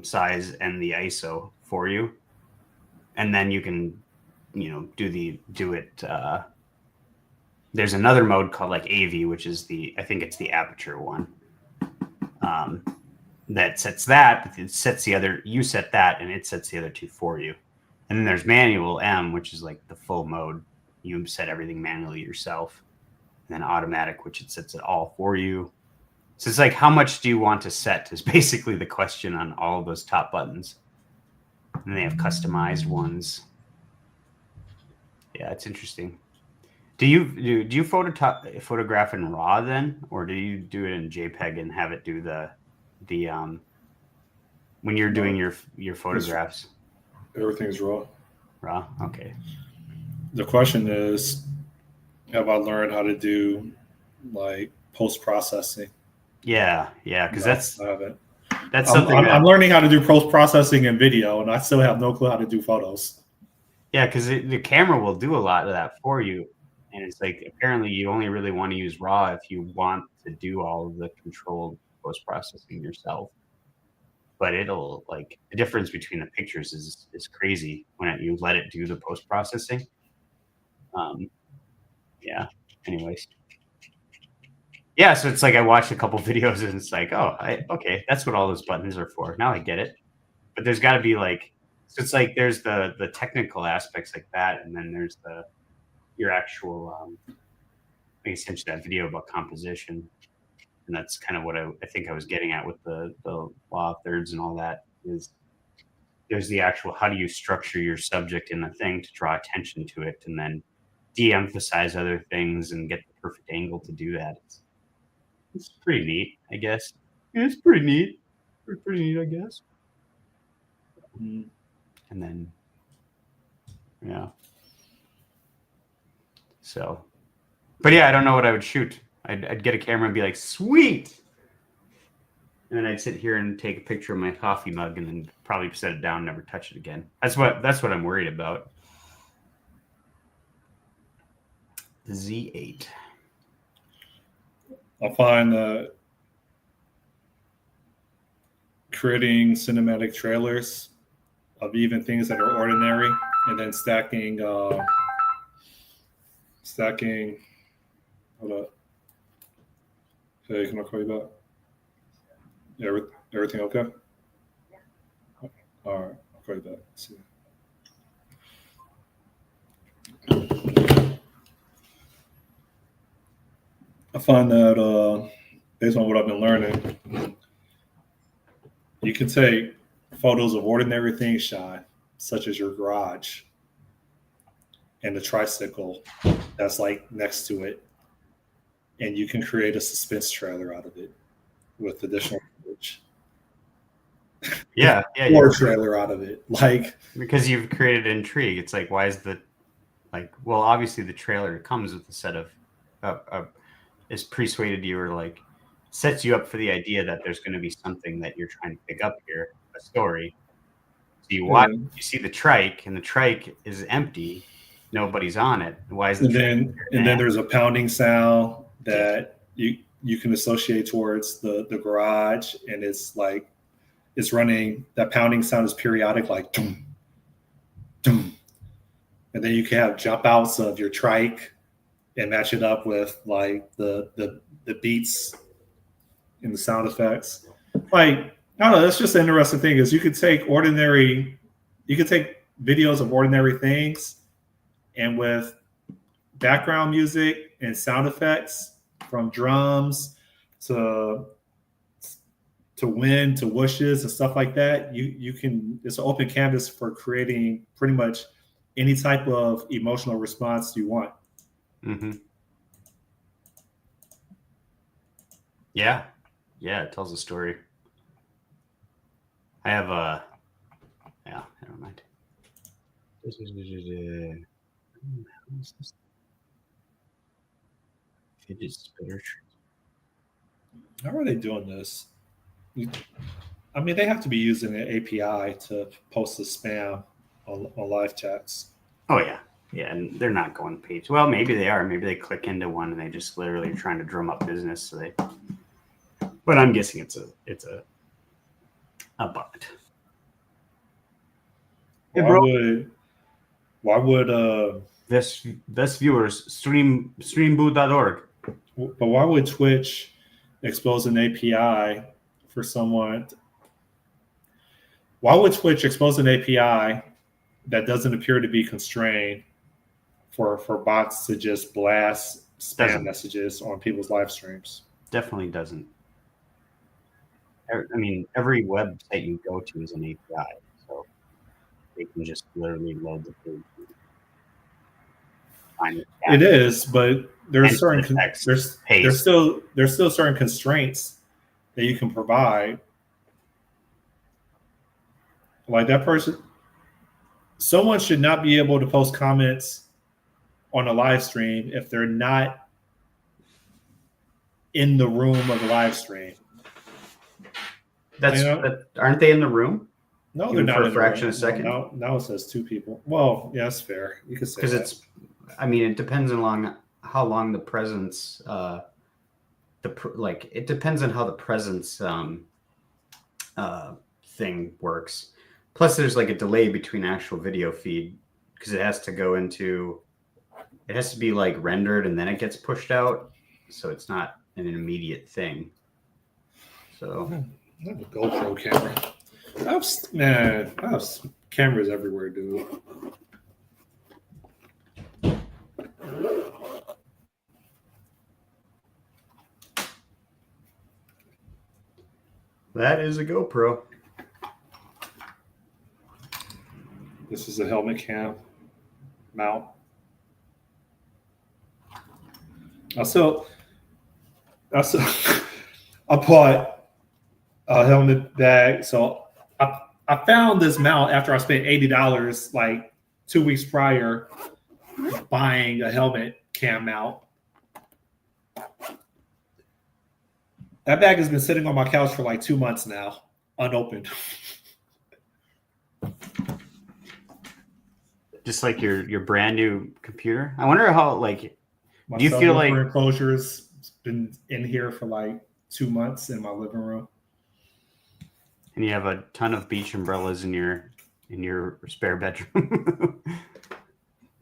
size and the ISO for you, and then you can do it. There's another mode called like AV, which is I think it's the aperture one. That sets that, but it sets the other. You set that, and it sets the other 2 for you. And then there's manual M, which is like the full mode. You set everything manually yourself. And then automatic, which it sets it all for you. So it's like, how much do you want to set is basically the question on all of those top buttons. And they have customized ones. Yeah, it's interesting. Do you photograph in RAW then, or do you do it in JPEG and have it do the when you're doing your photographs? Everything's raw. RAW, okay. The question is, have I learned how to do like post-processing? Yeah, because I haven't. That's something I'm learning how to do post-processing in video, and I still have no clue how to do photos. Yeah, because the camera will do a lot of that for you. And it's like, apparently you only really want to use RAW if you want to do all of the controlled post-processing yourself. But it'll, like, the difference between the pictures is crazy when you let it do the post-processing. Yeah, anyways. Yeah, so it's like I watched a couple videos and it's like, oh, okay, that's what all those buttons are for. Now I get it. But there's got to be like, so it's like there's the technical aspects like that, and then there's your actual, essentially that video about composition, and that's kind of what I think I was getting at with the law of thirds and all that. Is there's the actual, how do you structure your subject in the thing to draw attention to it, and then de-emphasize other things and get the perfect angle to do that. It's pretty neat, I guess. Yeah, it's pretty neat. Pretty neat, I guess. And then, yeah. So, but yeah, I don't know what I would shoot. I'd get a camera and be like, sweet. And then I'd sit here and take a picture of my coffee mug and then probably set it down, and never touch it again. That's what I'm worried about. The Z8. I find creating cinematic trailers of even things that are ordinary, and then stacking. Hold up. Hey, can I call you back? Yeah, everything okay? Yeah. All right, I'll call you back. See you. I find that based on what I've been learning, you can take photos of ordinary things, Sean, such as your garage and the tricycle that's like next to it, and you can create a suspense trailer out of it with additional footage. Yeah. Or a trailer out of it, like because you've created intrigue. It's like, why is well, obviously the trailer comes with a set of is persuaded you, or like sets you up for the idea that there's going to be something that you're trying to pick up here, a story. So you watch, you see the trike, and the trike is empty, nobody's on it. Why is the then there's a pounding sound that you can associate towards the garage, and it's like it's running. That pounding sound is periodic, like dum, dum, and then you can have jump outs of your trike and match it up with like the beats and the sound effects. Like, I don't know, that's just an interesting thing is you could take videos of ordinary things, and with background music and sound effects from drums to wind to whooshes and stuff like that, you can, it's an open canvas for creating pretty much any type of emotional response you want. Mm-hmm. Yeah, it tells a story. I have a never mind. Fidget spinner. How are they doing this? I mean, they have to be using an API to post the spam on live chats. Oh yeah, and they're not going page. Well, maybe they are. Maybe they click into one and they just literally are trying to drum up business. So they. But I'm guessing it's a bot. Why would best viewers streamboot.org. But why would Twitch expose an API for someone? Why would Twitch expose an API that doesn't appear to be constrained for bots to just blast spam messages on people's live streams? Definitely doesn't. I mean, every website you go to is an API, so they can just literally load the page. It is, but there's certain there's still certain constraints that you can provide. Like that person, someone should not be able to post comments on a live stream if they're not in the room of the live stream. Aren't they in the room? No, even they're not for a fraction of a second. Now it says two people. Well, yeah, that's fair. You could say because it's. I mean, it depends on how long the presence. It depends on how the presence thing works. Plus, there's like a delay between actual video feed because it has to be like rendered and then it gets pushed out. So it's not an immediate thing. So I have a GoPro camera. I have cameras everywhere, dude. That is a GoPro. This is a helmet cam mount. I bought a helmet bag. So I found this mount after I spent $80 like 2 weeks prior buying a helmet cam mount. That bag has been sitting on my couch for like 2 months now, unopened. Just like your brand new computer. I wonder how My do you feel like enclosure's been in here for like 2 months in my living room. And you have a ton of beach umbrellas in your spare bedroom.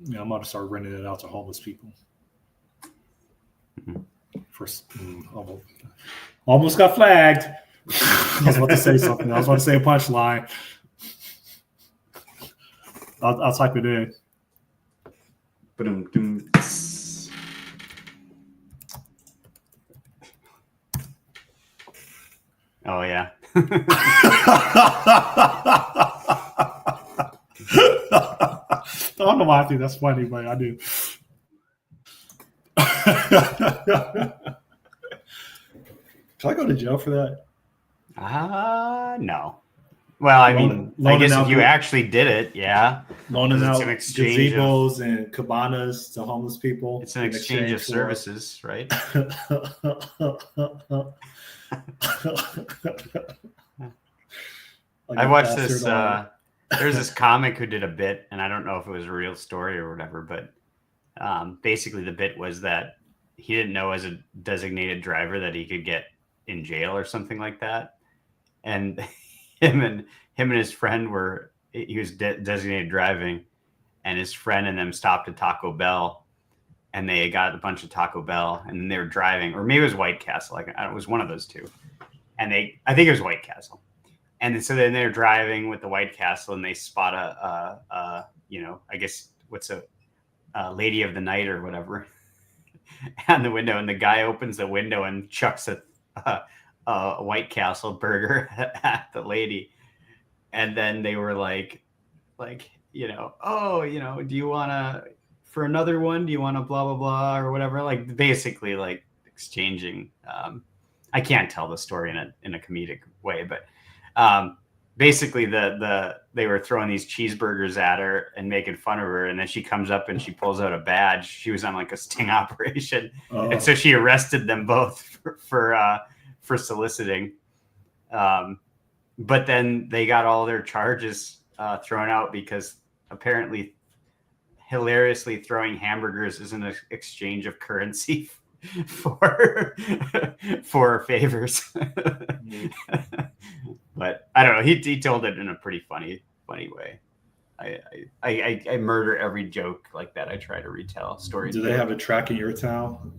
Yeah, I'm about to start renting it out to homeless people. Almost got flagged. I was about to say something. I was about to say a punchline. I'll type it in. Oh yeah. I don't know why I think that's funny, but I do. Should I go to jail for that? No. Well, I mean, I guess if you actually did it, yeah. Loaning out gazebos and cabanas to homeless people. It's an exchange of services, right? I watched this. There's this comic who did a bit, and I don't know if it was a real story or whatever, but basically the bit was that he didn't know as a designated driver that he could get in jail or something like that, and him and his friend he was designated driving, and his friend and them stopped at Taco Bell, and they got a bunch of Taco Bell, and then they were driving, or maybe it was White Castle. Like it was one of those two, and I think it was White Castle, and so then they're driving with the White Castle, and they spot a I guess what's a lady of the night or whatever on the window, and the guy opens the window and chucks a White Castle burger at the lady, and then they were like, oh, do you want to for another one? Do you want to blah blah blah or whatever? Like basically like exchanging. I can't tell the story in a comedic way, but basically they were throwing these cheeseburgers at her and making fun of her, and then she comes up and she pulls out a badge. She was on like a sting operation, and so she arrested them both for soliciting. But then they got all their charges thrown out because apparently hilariously throwing hamburgers is an exchange of currency for favors. But I don't know. He told it in a pretty funny way. I murder every joke like that. I try to retell stories. Do they have a track in your town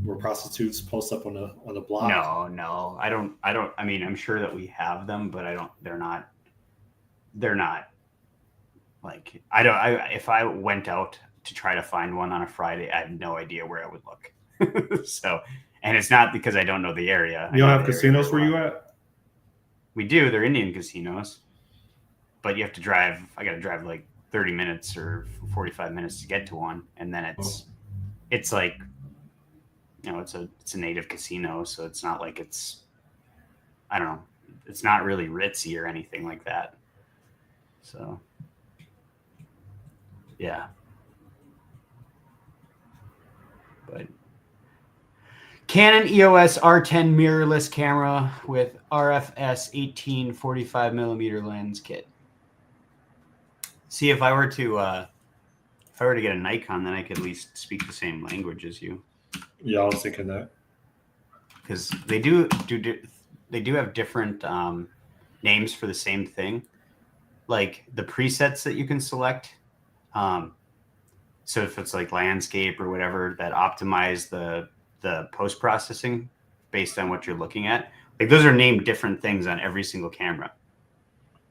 where prostitutes post up on the block? No. I don't. I mean, I'm sure that we have them, but I don't. They're not like I don't. If I went out to try to find one on a Friday, I have no idea where I would look. So, and it's not because I don't know the area. You don't have casinos where you at? We do. They're Indian casinos, but you have to drive. I got to drive like 30 minutes or 45 minutes to get to one, and then it's like, it's a native casino, so it's not like I don't know. It's not really ritzy or anything like that. So, yeah. But Canon EOS R10 mirrorless camera with RFS 18 45mm lens kit. See, if I were to get a Nikon, then I could at least speak the same language as you. Yeah, I was thinking that. Because they do have different names for the same thing, like the presets that you can select. So if it's like landscape or whatever that optimize the post-processing based on what you're looking at, like those are named different things on every single camera.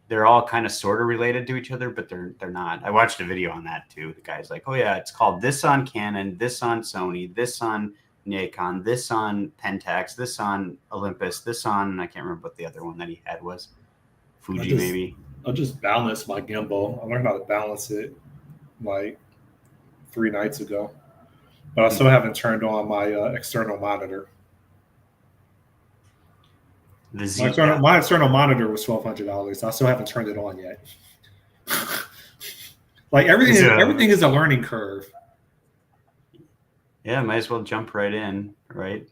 They're all kind of sort of related to each other, but they're not. I watched a video on that too. The guy's like, oh yeah, it's called this on Canon, this on Sony, this on Nikon, this on Pentax, this on Olympus, this on, I can't remember what the other one that he had was. Fuji, maybe. I'll just balance my gimbal. I learned how to balance it like 3 nights ago. But I still haven't turned on my external monitor. My external monitor was $1,200. I still haven't turned it on yet. Like everything is a learning curve. Yeah, might as well jump right in, right?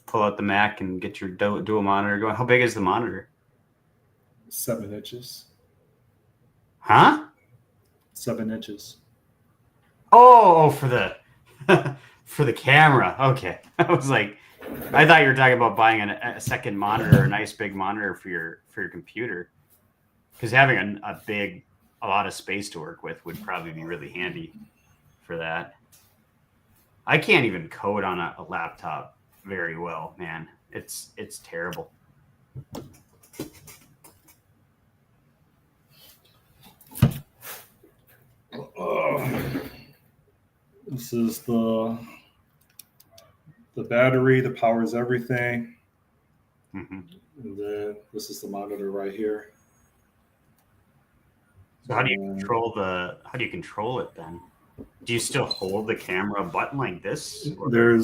Pull out the Mac and get your dual monitor going. How big is the monitor? 7 inches. Huh? 7 inches. Oh, for the camera. Okay. I was like, I thought you were talking about buying a second monitor, a nice big monitor for your computer, because having a lot of space to work with would probably be really handy for that. I can't even code on a laptop very well, man. It's terrible. This is the battery that powers everything. Mm-hmm. And then this is the monitor right here. So how do you control it then? Do you still hold the camera button like this? Or do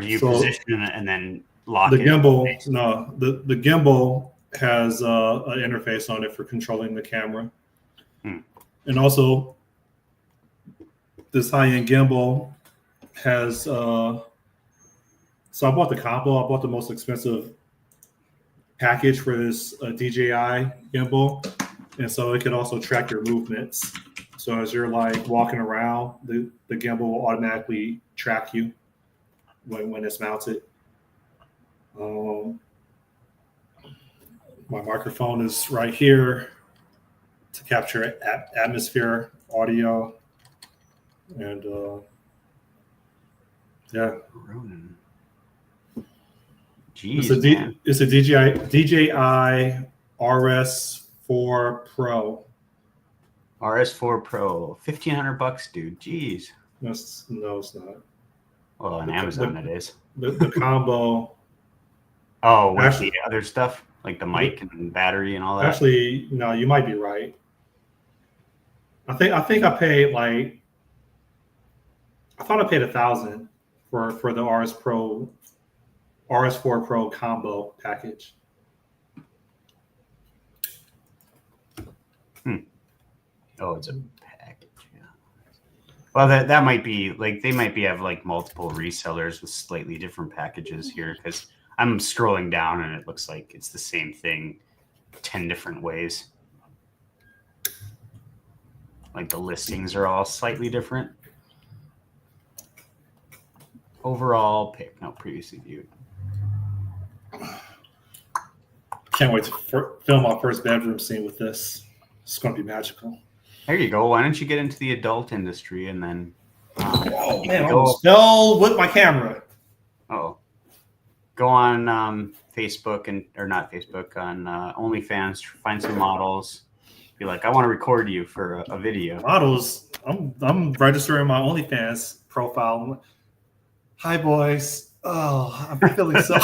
you position it and then lock the it? Gimbal? No, the gimbal has an interface on it for controlling the camera. And also this high-end gimbal has so I bought the combo. I bought the most expensive package for this DJI gimbal, and so it can also track your movements. So as you're like walking around, the gimbal will automatically track you when it's mounted. My microphone is right here to capture atmosphere audio, and yeah, Ronin. it's Jeez, man. a DJI RS4 Pro. RS4 Pro, $1,500, dude. Jeez. No, it's not. Well, on Amazon it is. The combo. Oh, with Actually- the other stuff, like the mic and battery and all that. Actually, no, you might be right. I think I paid like, I thought I paid $1,000 for the RS4 Pro combo package. Oh, it's a package. Yeah. Well, that might be like they might have like multiple resellers with slightly different packages here, because I'm scrolling down and it looks like it's the same thing 10 different ways. Like the listings are all slightly different. Overall pick, no, previously viewed. Can't wait to film our first bedroom scene with this. It's going to be magical. There you go. Why don't you get into the adult industry and then Oh you man, can I go, almost fell with my camera. go on Facebook or not Facebook, on OnlyFans, find some models. Be like, I want to record you for a video. Models. I'm registering my OnlyFans profile. Hi boys. Oh, I'm feeling so.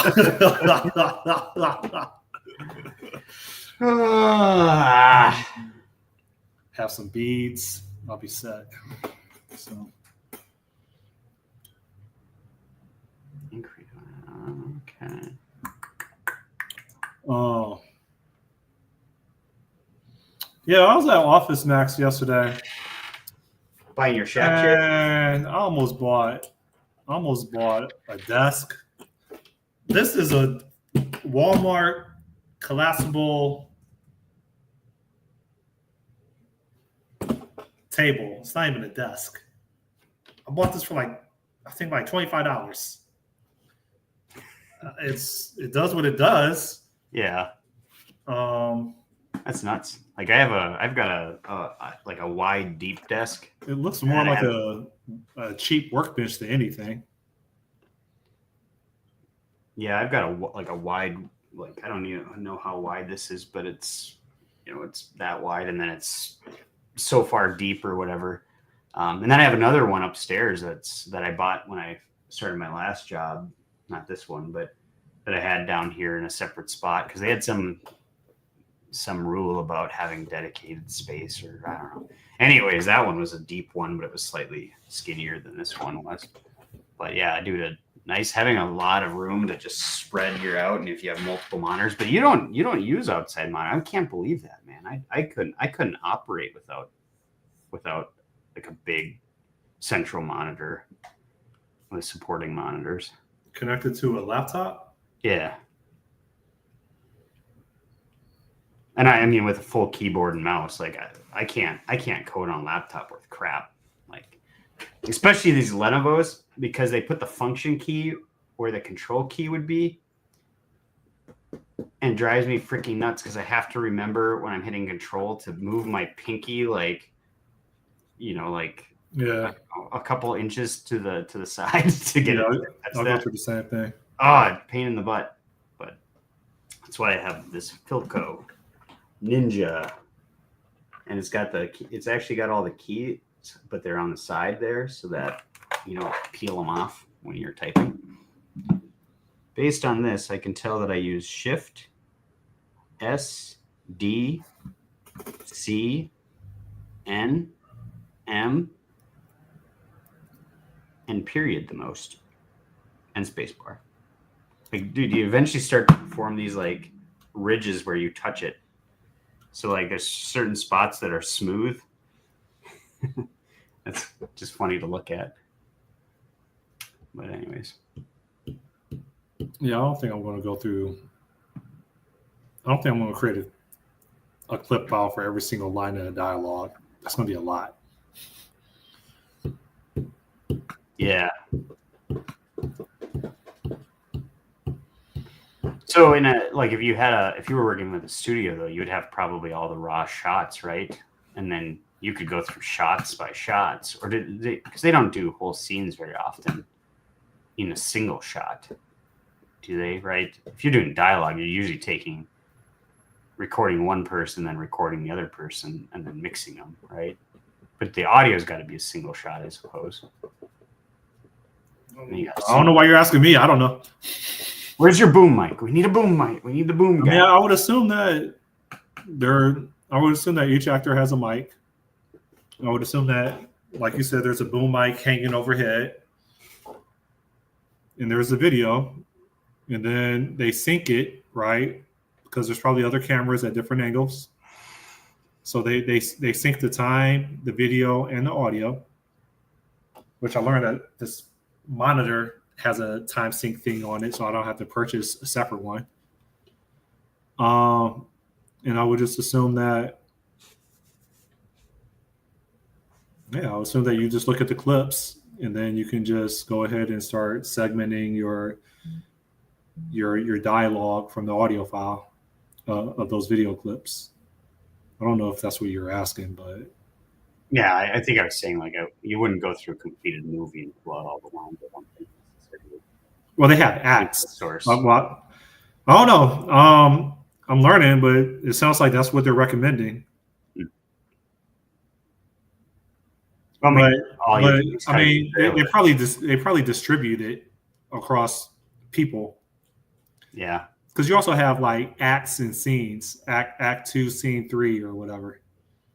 Have some beads. I'll be set. So. Okay. Oh. Yeah, I was at Office Max yesterday. Buying your shack chair? And I almost bought a desk. This is a Walmart collapsible table. It's not even a desk. I bought this for I think $25. It does what it does. Yeah. That's nuts. Like I've got a wide, deep desk. It looks more like a cheap workbench than anything. Yeah, I've got a wide, I don't even know how wide this is, but it's it's that wide, and then it's so far deep or whatever. And then I have another one upstairs that I bought when I started my last job, not this one, but that I had down here in a separate spot, because they had some rule about having dedicated space, or I don't know. Anyways, that one was a deep one, but it was slightly skinnier than this one was. But yeah, dude, nice having a lot of room to just spread your out, and if you have multiple monitors, but you don't use outside monitor. I can't believe that, man. I couldn't operate without like a big central monitor with supporting monitors. Connected to a laptop? Yeah. And I mean, with a full keyboard and mouse, like I can't code on laptop worth crap. Like, especially these Lenovo's, because they put the function key where the control key would be, and drives me freaking nuts, because I have to remember when I'm hitting control to move my pinky Yeah, a couple inches to the side to get it. I'll go through the same thing. Pain in the butt. But that's why I have this Philco Ninja, and it's actually got all the keys, but they're on the side there, so that you don't peel them off when you're typing. Based on this, I can tell that I use Shift, S, D, C, N, M, and period the most, and spacebar. Like, dude, you eventually start to form these like ridges where you touch it. So like there's certain spots that are smooth. That's just funny to look at. But anyways. Yeah, I don't think I'm going to create a clip file for every single line in a dialogue. That's going to be a lot. Yeah. So if you were working with a studio though, you would have probably all the raw shots, right? And then you could go through shots by shots, or because they don't do whole scenes very often in a single shot, do they? Right? If you're doing dialogue, you're usually recording one person, then recording the other person, and then mixing them, right? But the audio's got to be a single shot, I suppose. I don't know why you're asking me. I don't know. Where's your boom mic? We need a boom mic. We need the boom guy. I mean, I would assume that each actor has a mic. I would assume that, like you said, there's a boom mic hanging overhead, and there's a video, and then they sync it, right? Because there's probably other cameras at different angles. So they sync the time, the video, and the audio, which I learned that this monitor has a time sync thing on it, so I don't have to purchase a separate one. And I would just assume that, I would assume that you just look at the clips, and then you can just go ahead and start segmenting your dialogue from the audio file of those video clips. I don't know if that's what you're asking, but yeah, I think I was saying you wouldn't go through a completed movie and pull out all the lines at one thing. Well, they have acts. Source. Well, I don't know. I'm learning, but it sounds like that's what they're recommending. Well, they probably distribute it across people. Yeah, because you also have like acts and scenes, act 2, scene 3, or whatever.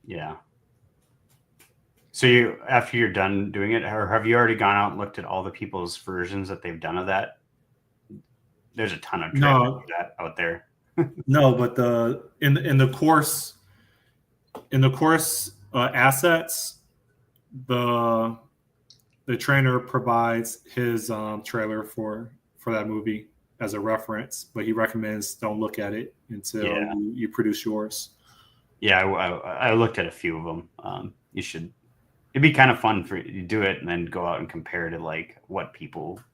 Yeah. So after you're done doing it, or have you already gone out and looked at all the people's versions that they've done of that? There's a ton of trailers that out there. No, but in the course assets, the trainer provides his trailer for that movie as a reference, but he recommends don't look at it until you produce yours. Yeah, I looked at a few of them. You should. It'd be kind of fun for you to do it and then go out and compare to like what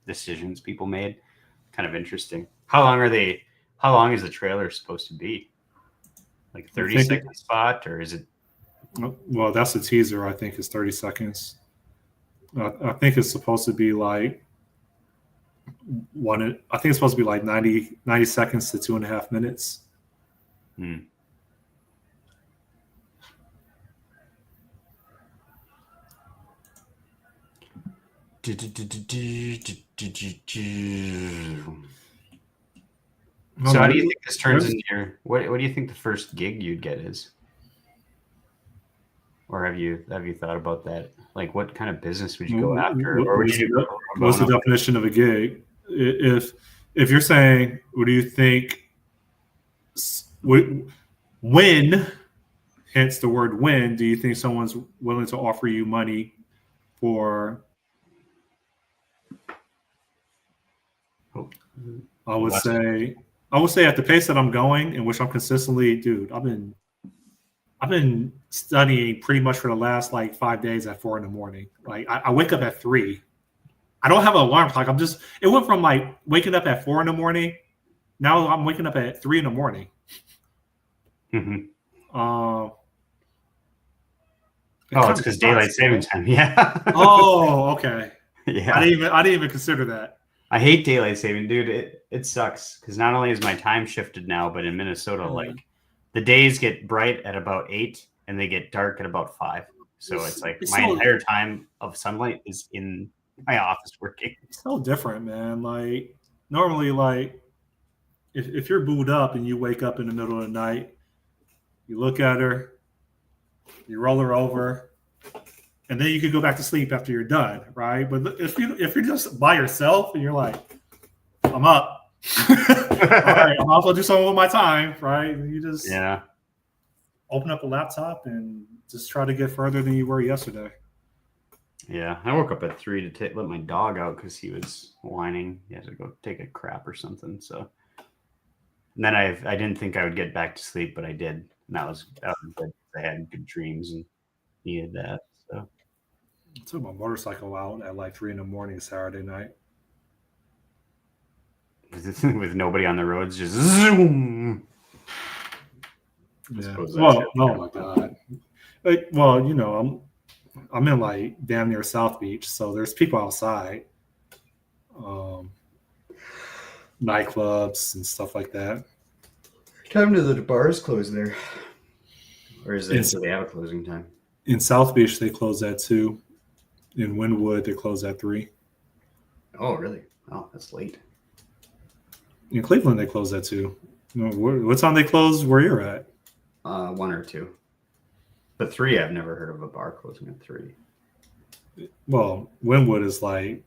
decisions people made. Kind of interesting. How long is the trailer supposed to be? Like 30-second spot, or is it? Well, that's a teaser. I think it's 30 seconds. I think it's supposed to be like I think it's supposed to be like 90 seconds to 2.5 minutes. So how do you think this turns into your? What do you think the first gig you'd get is? Or have you thought about that? Like, what kind of business would you go after? Or would you do? What's the definition of a gig? If you're saying, what do you think? When, hence the word when, do you think someone's willing to offer you money for? I would say at the pace that I'm going, in which I'm consistently, dude, I've been studying pretty much for the last like 5 days at 4 a.m. Like I wake up at 3. I don't have an alarm clock. It went from like waking up at 4 a.m. Now I'm waking up at 3 a.m. Mm-hmm. It's because daylight savings time. Yeah. Oh, okay. Yeah. I didn't even consider that. I hate daylight saving, dude. It sucks because not only is my time shifted now, but in Minnesota, like the days get bright at about 8 and they get dark at about 5. So it's like entire time of sunlight is in my office working. It's so different, man. Like normally, like if you're booed up and you wake up in the middle of the night, you look at her, you roll her over, and then you can go back to sleep after you're done, right? But if you're just by yourself and you're like, I'm up, all right, I'm also do something with my time, right? And you just open up a laptop and just try to get further than you were yesterday. Yeah, I woke up at 3 to let my dog out because he was whining. He had to go take a crap or something. So, and then I didn't think I would get back to sleep, but I did. And that was good. I had good dreams and needed that. So I took my motorcycle out at like 3 a.m. Saturday night. with nobody on the roads, just zoom. Yeah. suppose that's Well, really oh kind my of fun. god. Like, well, you know, I'm in like damn near South Beach, so there's people outside, um, nightclubs and stuff like that. Time do the bars close there, or is In, it? Do they have a closing time? in South Beach, they close at 2. In Wynwood, they close at 3. Oh, really? Oh, that's late. In Cleveland, they close at 2. What time they close where you're at? 1 or 2, but 3. I've never heard of a bar closing at 3. Well, Wynwood is like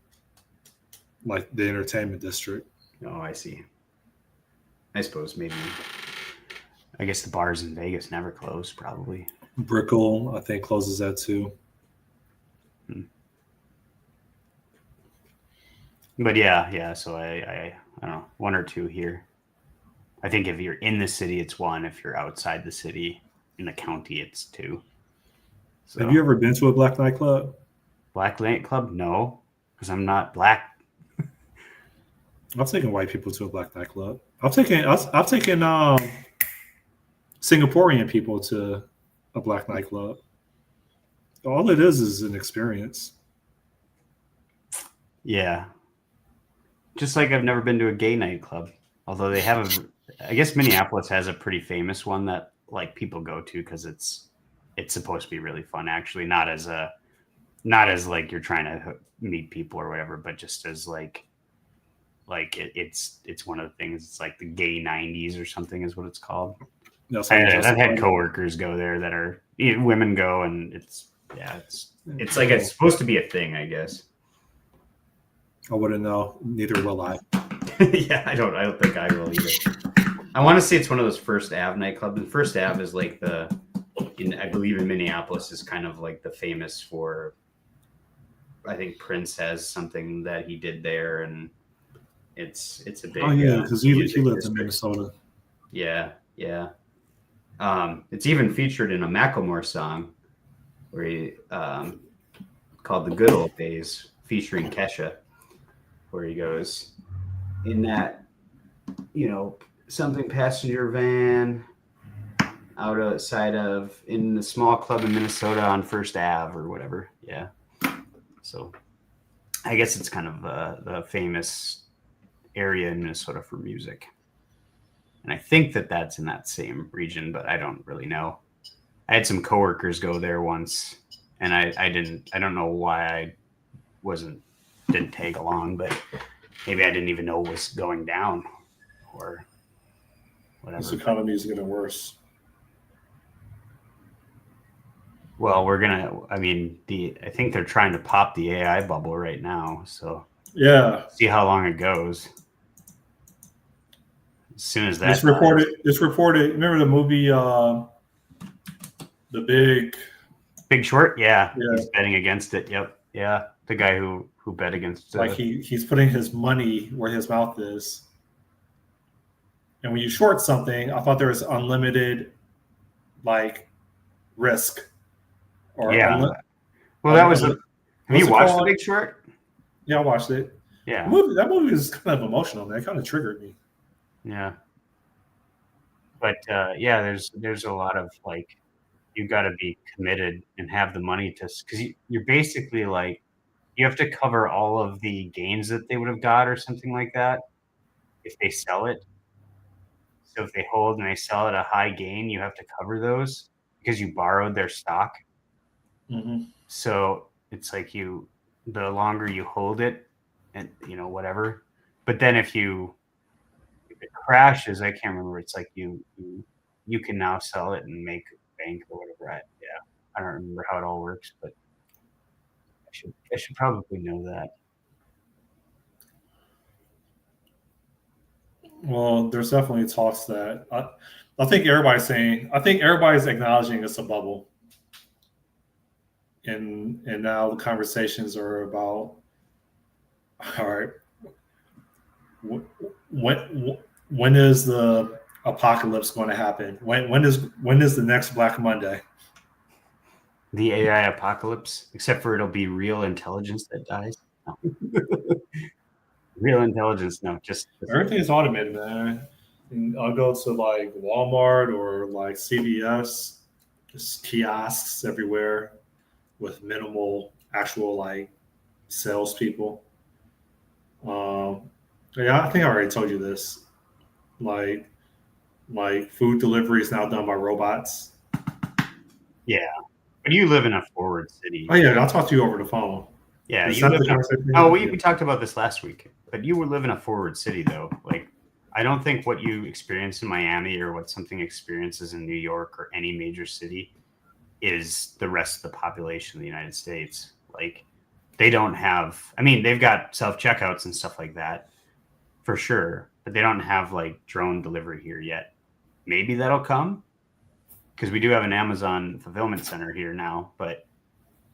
the entertainment district. Oh, I see. I suppose maybe. I guess the bars in Vegas never close, probably. Brickell, I think, closes at 2. But yeah. So I don't know, 1 or 2 here. I think if you're in the city, it's 1. If you're outside the city, in the county, it's 2. So, Have you ever been to a black nightclub? Black nightclub? No, because I'm not black. I've taken white people to a black nightclub. I've taken Singaporean people to a black nightclub. All it is an experience. Yeah. Just like I've never been to a gay nightclub, although they have I guess Minneapolis has a pretty famous one that like people go to because it's supposed to be really fun. Actually, not as like you're trying to meet people or whatever, but just as like it's one of the things. It's like the gay 90s or something is what it's called. That's I've had coworkers go there that are women go, and it's like it's supposed to be a thing, I guess. I wouldn't know. Neither will I. Yeah, I don't think I will either. I want to say it's one of those First Ave nightclubs. And First Ave is like I believe in Minneapolis is kind of like the famous for. I think Prince has something that he did there, and it's a big. Oh yeah, because he lived district. in Minnesota. Yeah. It's even featured in a Macklemore song where he called "The Good Old Days," featuring Kesha, where he goes in that, something passenger van outside of in the small club in Minnesota on First Ave or whatever. Yeah. So I guess it's kind of the famous area in Minnesota for music. And I think that that's in that same region, but I don't really know. I had some coworkers go there once, and I don't know why I didn't tag along, but maybe I didn't even know what was going down or whatever. This economy is getting worse. Well, I think they're trying to pop the AI bubble right now. So yeah, see how long it goes. As soon as that it's reported. Remember the movie, the Big Short? Yeah, he's betting against it. Yep. Yeah, the guy who bet against it. Like he's putting his money where his mouth is. And when you short something, I thought there was unlimited, risk. Or yeah. Well, that was. Have you watched The Big Short? Yeah, I watched it. Yeah. That movie was kind of emotional, man. It kind of triggered me. Yeah. But there's a lot of you've got to be committed and have the money because you're basically you have to cover all of the gains that they would have got or something like that if they sell it. So if they hold and they sell at a high gain, you have to cover those because you borrowed their stock. Mm-hmm. So it's like the longer you hold it and whatever, but then if it crashes, I can't remember. It's like you can now sell it and make bank or whatever. I don't remember how it all works, but I should probably know that. Well, there's definitely talks that I think everybody's acknowledging it's a bubble. And now the conversations are about, all right, when is the apocalypse going to happen? When is the next Black Monday? The AI apocalypse, except for it'll be real intelligence that dies. No. Real intelligence, no, just Everything is automated, man. And I'll go to like Walmart or like CVS, just kiosks everywhere with minimal actual like salespeople. Um, yeah, I think I already told you this. Like, like food delivery is now done by robots. yeah. But you live in a forward city. Oh yeah, I'll talk to you over the phone. Yeah, Is you that live the in a. conversation? Oh, Yeah. we talked about this last week, but you live in a forward city, though. Like, I don't think what you experience in Miami or what something experiences in New York or any major city is the rest of the population of the United States. Like, they don't have. I mean, they've got self checkouts and stuff like that for sure, but they don't have like drone delivery here yet. Maybe that'll come because we do have an Amazon fulfillment center here now,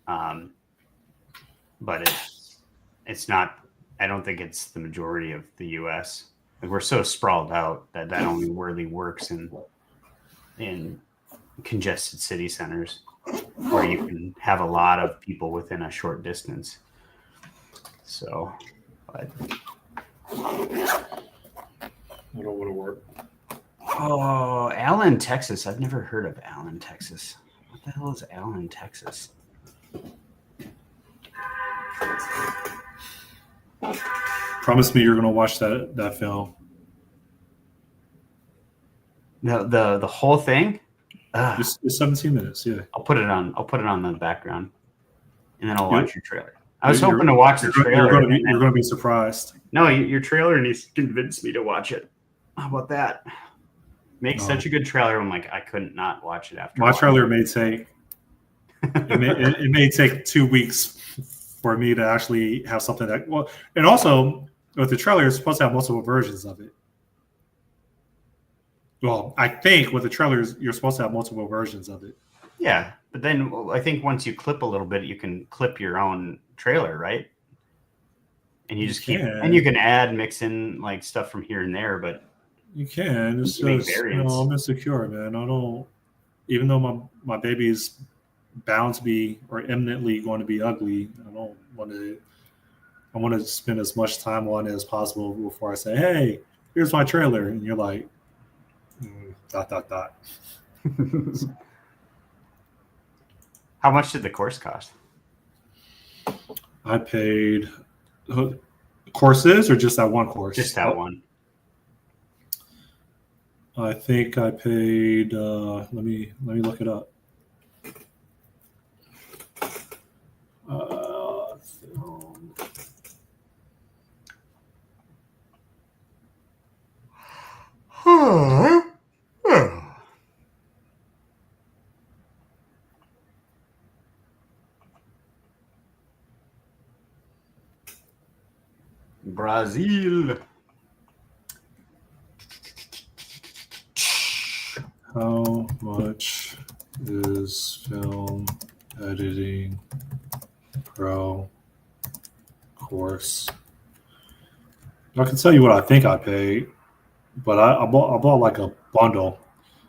um, but it's not. I don't think it's the majority of the U.S. Like we're so sprawled out that only really works in congested city centers where you can have a lot of people within a short distance. So, but I don't want to work. oh, Allen, Texas. I've never heard of Allen, Texas. What the hell is Allen, Texas? Promise me you're going to watch that film. The whole thing. It's 17 minutes. Yeah. I'll put it on the background, and then I'll You- watch your trailer. I was hoping to watch the trailer. You're going to be surprised. No, your trailer needs to convince me to watch it. How about that? Makes such a good trailer. I'm like, I couldn't not watch it after. My trailer may take it may take 2 weeks for me to actually have something that well, and also with the trailer, you're supposed to have multiple versions of it. Well, I think with the trailers, you're supposed to have multiple versions of it. Yeah, but then I think once you clip a little bit, you can clip your own trailer, right? And you just keep, and you can add, mix in like stuff from here and there, but you can. It's you make just variants. I'm insecure, man. I don't. Even though my baby's bound to be or imminently going to be ugly, I don't want to. I want to spend as much time on it as possible before I say, "Hey, here's my trailer," and you're like, dot dot dot. How much did the course cost? I paid courses or just that one course? Just that one. I think I paid. Let me look it up. Brazil. How much is film editing pro course? I can tell you what I think I paid, but I bought like a bundle.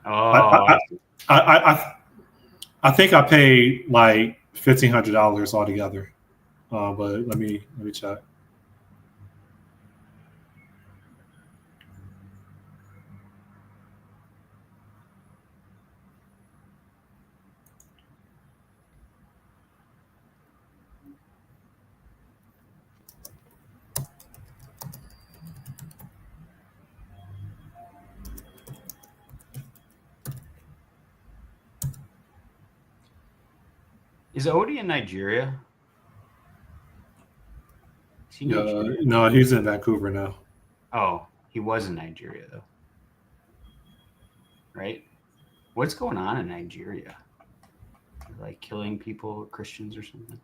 Oh, I think I paid like $1,500 altogether. But let me check. is Odie in Nigeria? Is he Nigeria? No, he's in Vancouver now. Oh, he was in Nigeria though, right? What's going on in Nigeria? Like killing people, Christians or something?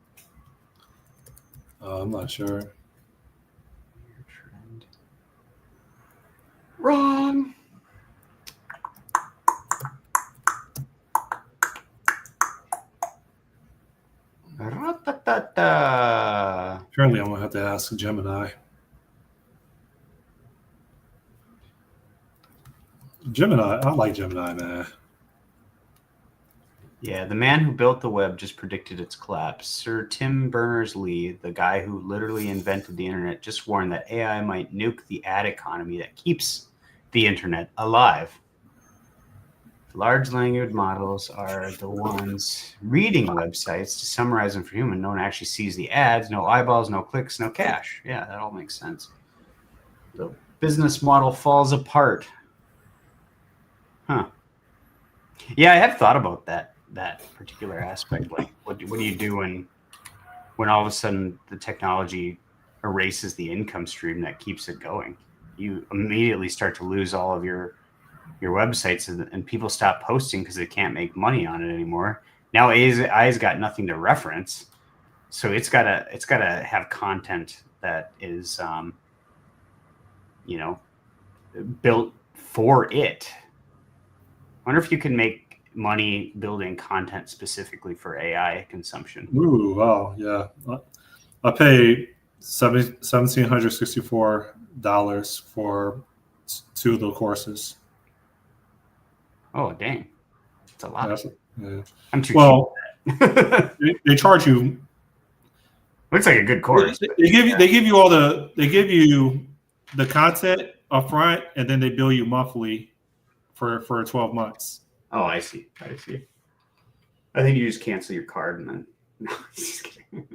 I'm not sure. Trend. Wrong. Ra-ta-ta-ta. Apparently, I'm gonna have to ask Gemini. Gemini, I like Gemini, man. Yeah, the man who built the web just predicted its collapse. Sir Tim Berners-Lee, the guy who literally invented the internet, just warned that AI might nuke the ad economy that keeps the internet alive. Large language models are the ones reading websites to summarize them for human. No one actually sees the ads, no eyeballs, no clicks, no cash. Yeah, that all makes sense. The business model falls apart. Huh. Yeah, I have thought about that particular aspect. Like, what do you do when all of a sudden the technology erases the income stream that keeps it going? You immediately start to lose all of your websites, and people stop posting because they can't make money on it anymore. Now AI's got nothing to reference, so it's gotta have content that is built for it. I wonder if you can make money building content specifically for AI consumption. Ooh, wow, yeah. I paid $1,764 for 2 of the courses. Oh, dang. It's a lot. Yeah. I'm too Well, cheap. they charge you. Looks like a good course. They give you the content up front, and then they bill you monthly for 12 months. Oh, I see. I think you just cancel your card and then. No, just kidding.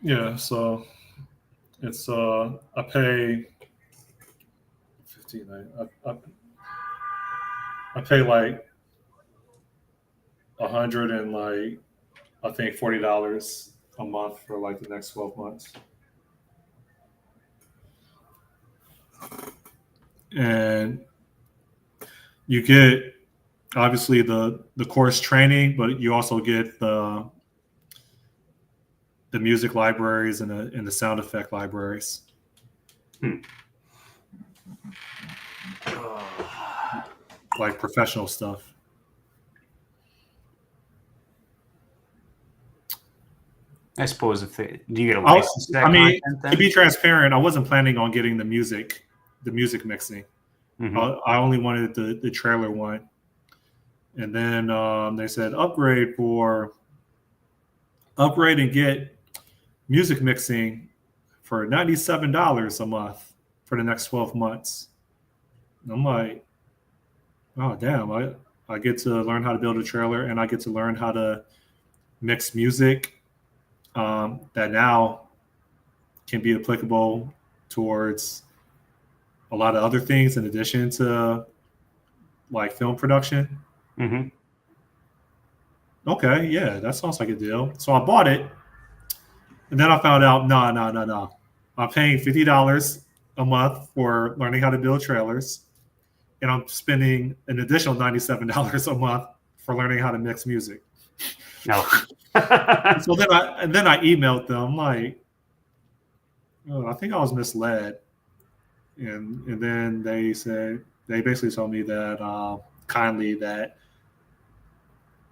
Yeah, so it's I pay 15. I pay like 100 and like I think $40 a month for like the next 12 months. And you get obviously the course training, but you also get the music libraries and the sound effect libraries. Like professional stuff. I suppose do you get a license to that content then? To be transparent, I wasn't planning on getting the music mixing. Mm-hmm. I only wanted the trailer one. And then they said upgrade and get music mixing for $97 a month for the next 12 months. And I'm like, oh damn, I get to learn how to build a trailer, and I get to learn how to mix music that now can be applicable towards a lot of other things in addition to like film production. Mm-hmm. Okay, yeah, that sounds like a deal. So I bought it, and then I found out, no. I'm paying $50 a month for learning how to build trailers, and I'm spending an additional $97 a month for learning how to mix music. No. So then I emailed them. I'm like, oh, I think I was misled, and then they basically told me that kindly that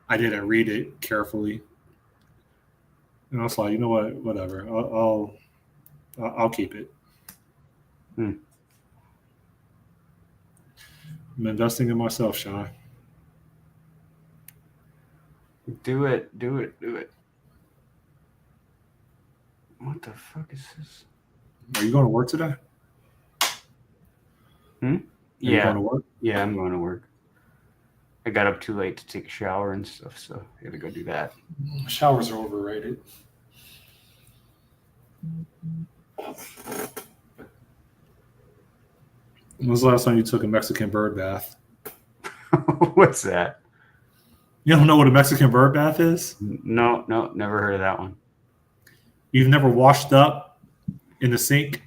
I didn't read it carefully, and I was like, you know what, whatever, I'll keep it. I'm investing in myself, Sean. Do it. What the fuck is this? Are you going to work today? Yeah. You going to work? Yeah, I'm going to work. I got up too late to take a shower and stuff, so I got to go do that. Showers are overrated. When was the last time you took a Mexican bird bath? What's that? You don't know what a Mexican bird bath is? No, never heard of that one. You've never washed up in the sink?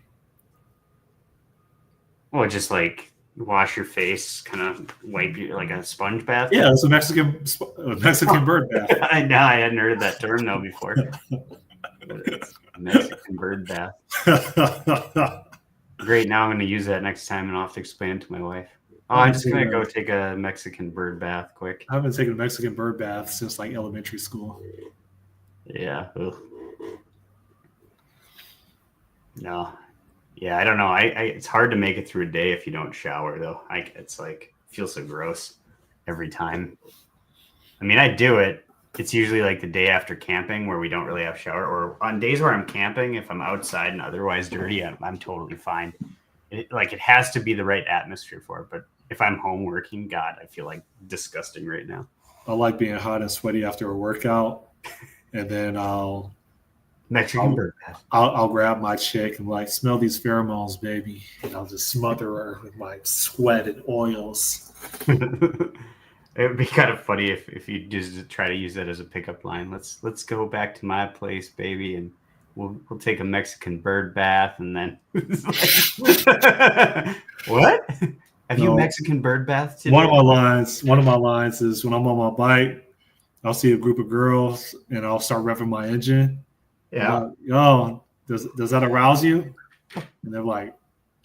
Well, just like wash your face, kind of wipe you like a sponge bath. Yeah, it's a Mexican bird bath. I know, I hadn't heard that term though before. Mexican bird bath. Great, now I'm going to use that next time, and I'll have to explain it to my wife. Oh, I'm just going to go take a Mexican bird bath quick. I haven't taken a Mexican bird bath since like elementary school. Yeah. Ugh. No, Yeah, I don't know. I it's hard to make it through a day if you don't shower though. It's like feels so gross every time. I mean, I do it. It's usually like the day after camping where we don't really have shower, or on days where I'm camping, if I'm outside and otherwise dirty, I'm totally fine. It has to be the right atmosphere for it. But if I'm home working, God, I feel like disgusting right now. I like being hot and sweaty after a workout, and then I'll grab my chick and like smell these pheromones, baby, and I'll just smother her with my sweat and oils. It would be kind of funny if you just try to use that as a pickup line. Let's go back to my place, baby, and we'll take a Mexican bird bath, and then what? Have you Mexican bird bath today? One of my lines is when I'm on my bike, I'll see a group of girls and I'll start revving my engine. Yeah. Like, yo, does that arouse you? And they're like,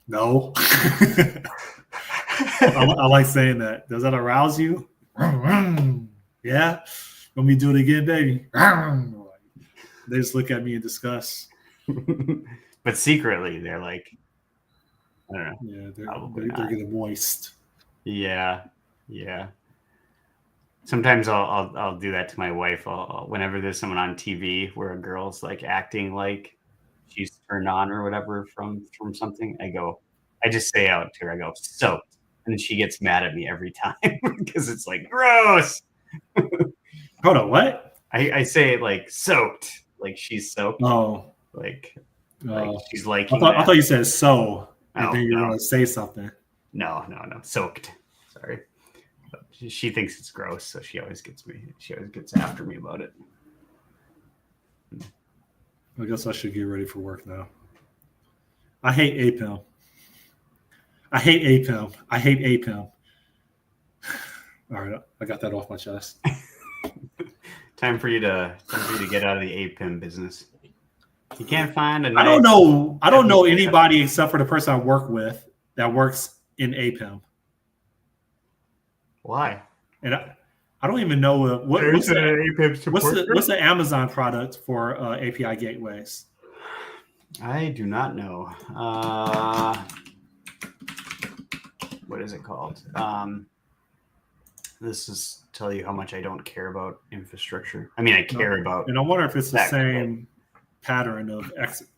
no. I like saying that. Does that arouse you? Yeah. Let me do it again, baby. They just look at me in disgust. But secretly, they're like, I don't know. Yeah, they're getting moist. Yeah. Sometimes I'll do that to my wife. Whenever there's someone on TV where a girl's like acting like she's turned on or whatever from something, I just say out to her, I go, soaked. And then she gets mad at me every time because it's like, gross. Hold on, what? I say it like soaked, like she's soaked. Oh. Like she's like. I thought you said so. And then you're no. going to say something. No. Soaked. Sorry. But she thinks it's gross, so she always gets after me about it. I guess I should get ready for work now. I hate APIM. I hate APIM. All right, I got that off my chest. Time for you to get out of the APIM business. You can't find a nice, I don't know anybody except for the person I work with that works in APIM. Why? And I don't even know what's the Amazon product for API gateways. I do not know. What is it called? This is tell you how much I don't care about infrastructure. I mean, I care about. And I wonder if it's the same pattern of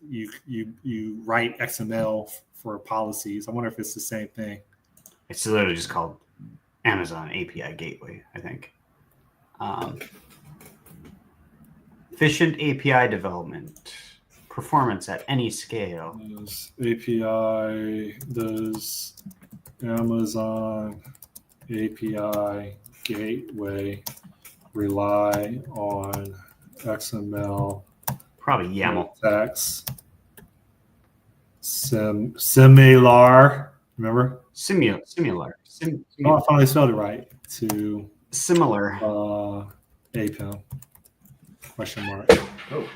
you write XML for policies. I wonder if it's the same thing. It's literally just called Amazon API Gateway, I think. Efficient API development, performance at any scale. Does Amazon API Gateway rely on XML? Probably YAML. Text. Similar. Remember? Similar. I finally spelled it right. To similar. APIM. Question mark. Oh.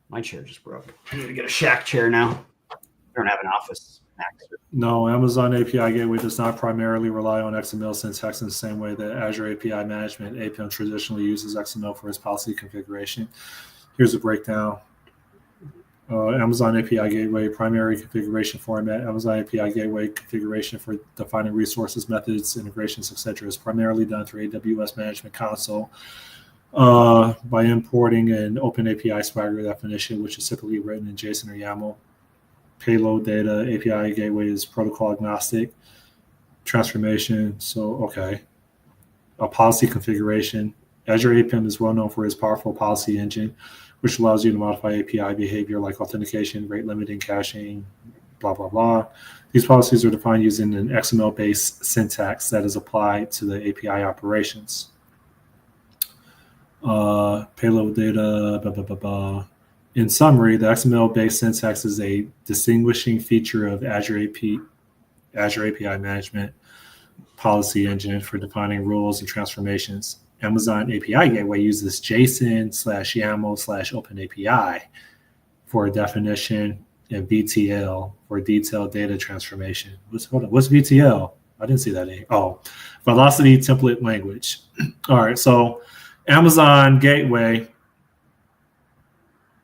My chair just broke. I need to get a shack chair now. I don't have an office. No, Amazon API Gateway does not primarily rely on XML syntax in the same way that Azure API Management APIM traditionally uses XML for its policy configuration. Here's a breakdown. Amazon API Gateway primary configuration format. Amazon API Gateway configuration for defining resources, methods, integrations, etc. is primarily done through AWS Management Console by importing an Open API Swagger definition, which is typically written in JSON or YAML. Payload data, API Gateway is protocol agnostic. Transformation, okay. A policy configuration. Azure APIM is well known for its powerful policy engine, which allows you to modify API behavior like authentication, rate limiting, caching, blah, blah, blah. These policies are defined using an XML-based syntax that is applied to the API operations. Payload data, blah, blah, blah, blah. In summary, the XML-based syntax is a distinguishing feature of Azure API Management policy engine for defining rules and transformations. Amazon API Gateway uses JSON/YAML/Open API for a definition and VTL for detailed data transformation. What's VTL? I didn't see that. Velocity template language. All right, so Amazon Gateway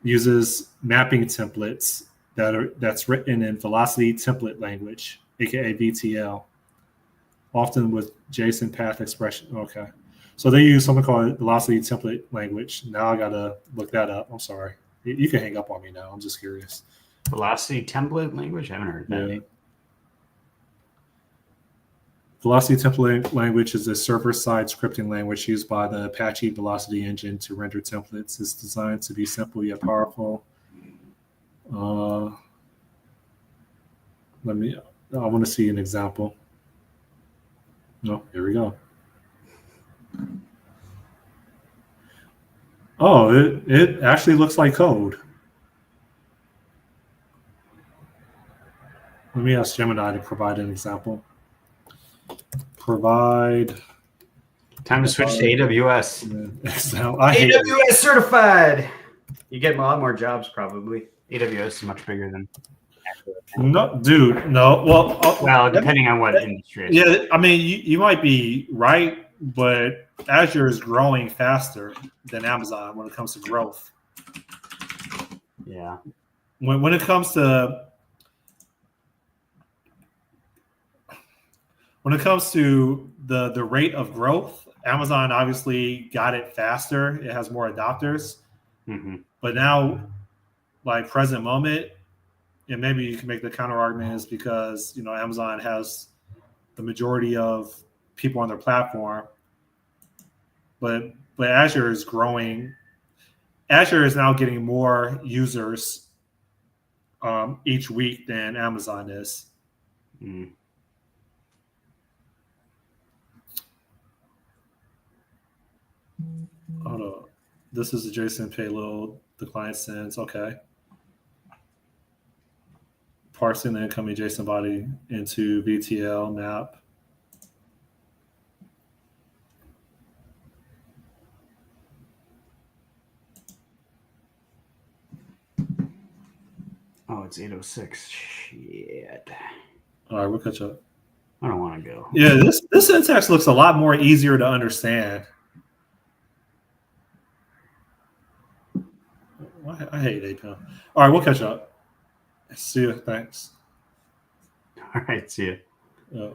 uses mapping templates that's written in velocity template language, aka VTL, often with JSON path expression. Okay. So they use something called velocity template language. Now I gotta look that up. I'm sorry. You can hang up on me now. I'm just curious. Velocity template language? I haven't heard that. Yeah. Velocity template language is a server-side scripting language used by the Apache Velocity engine to render templates. It's designed to be simple yet powerful. I want to see an example. No, here we go. Oh, it actually looks like code. Let me ask Gemini to provide an example. Provide. Time to switch to AWS. AWS certified. You get a lot more jobs probably. AWS is much bigger than. No, dude, no. Well, depending on what industry. Yeah, I mean, you might be right, but Azure is growing faster than Amazon when it comes to growth. Yeah. When it comes to the rate of growth, Amazon obviously got it faster. It has more adopters. Mm-hmm. But now, like present moment, and maybe you can make the counter argument is because Amazon has the majority of people on their platform, but Azure is growing. Azure is now getting more users each week than Amazon is. Mm. Hold on. This is the JSON payload the client sends. Okay. Parsing the incoming JSON body into VTL map. Oh, it's 8:06. Shit. All right, we'll catch up. I don't want to go. Yeah, this syntax looks a lot more easier to understand. I hate API. All right, we'll catch up. See you. Thanks. All right, see you.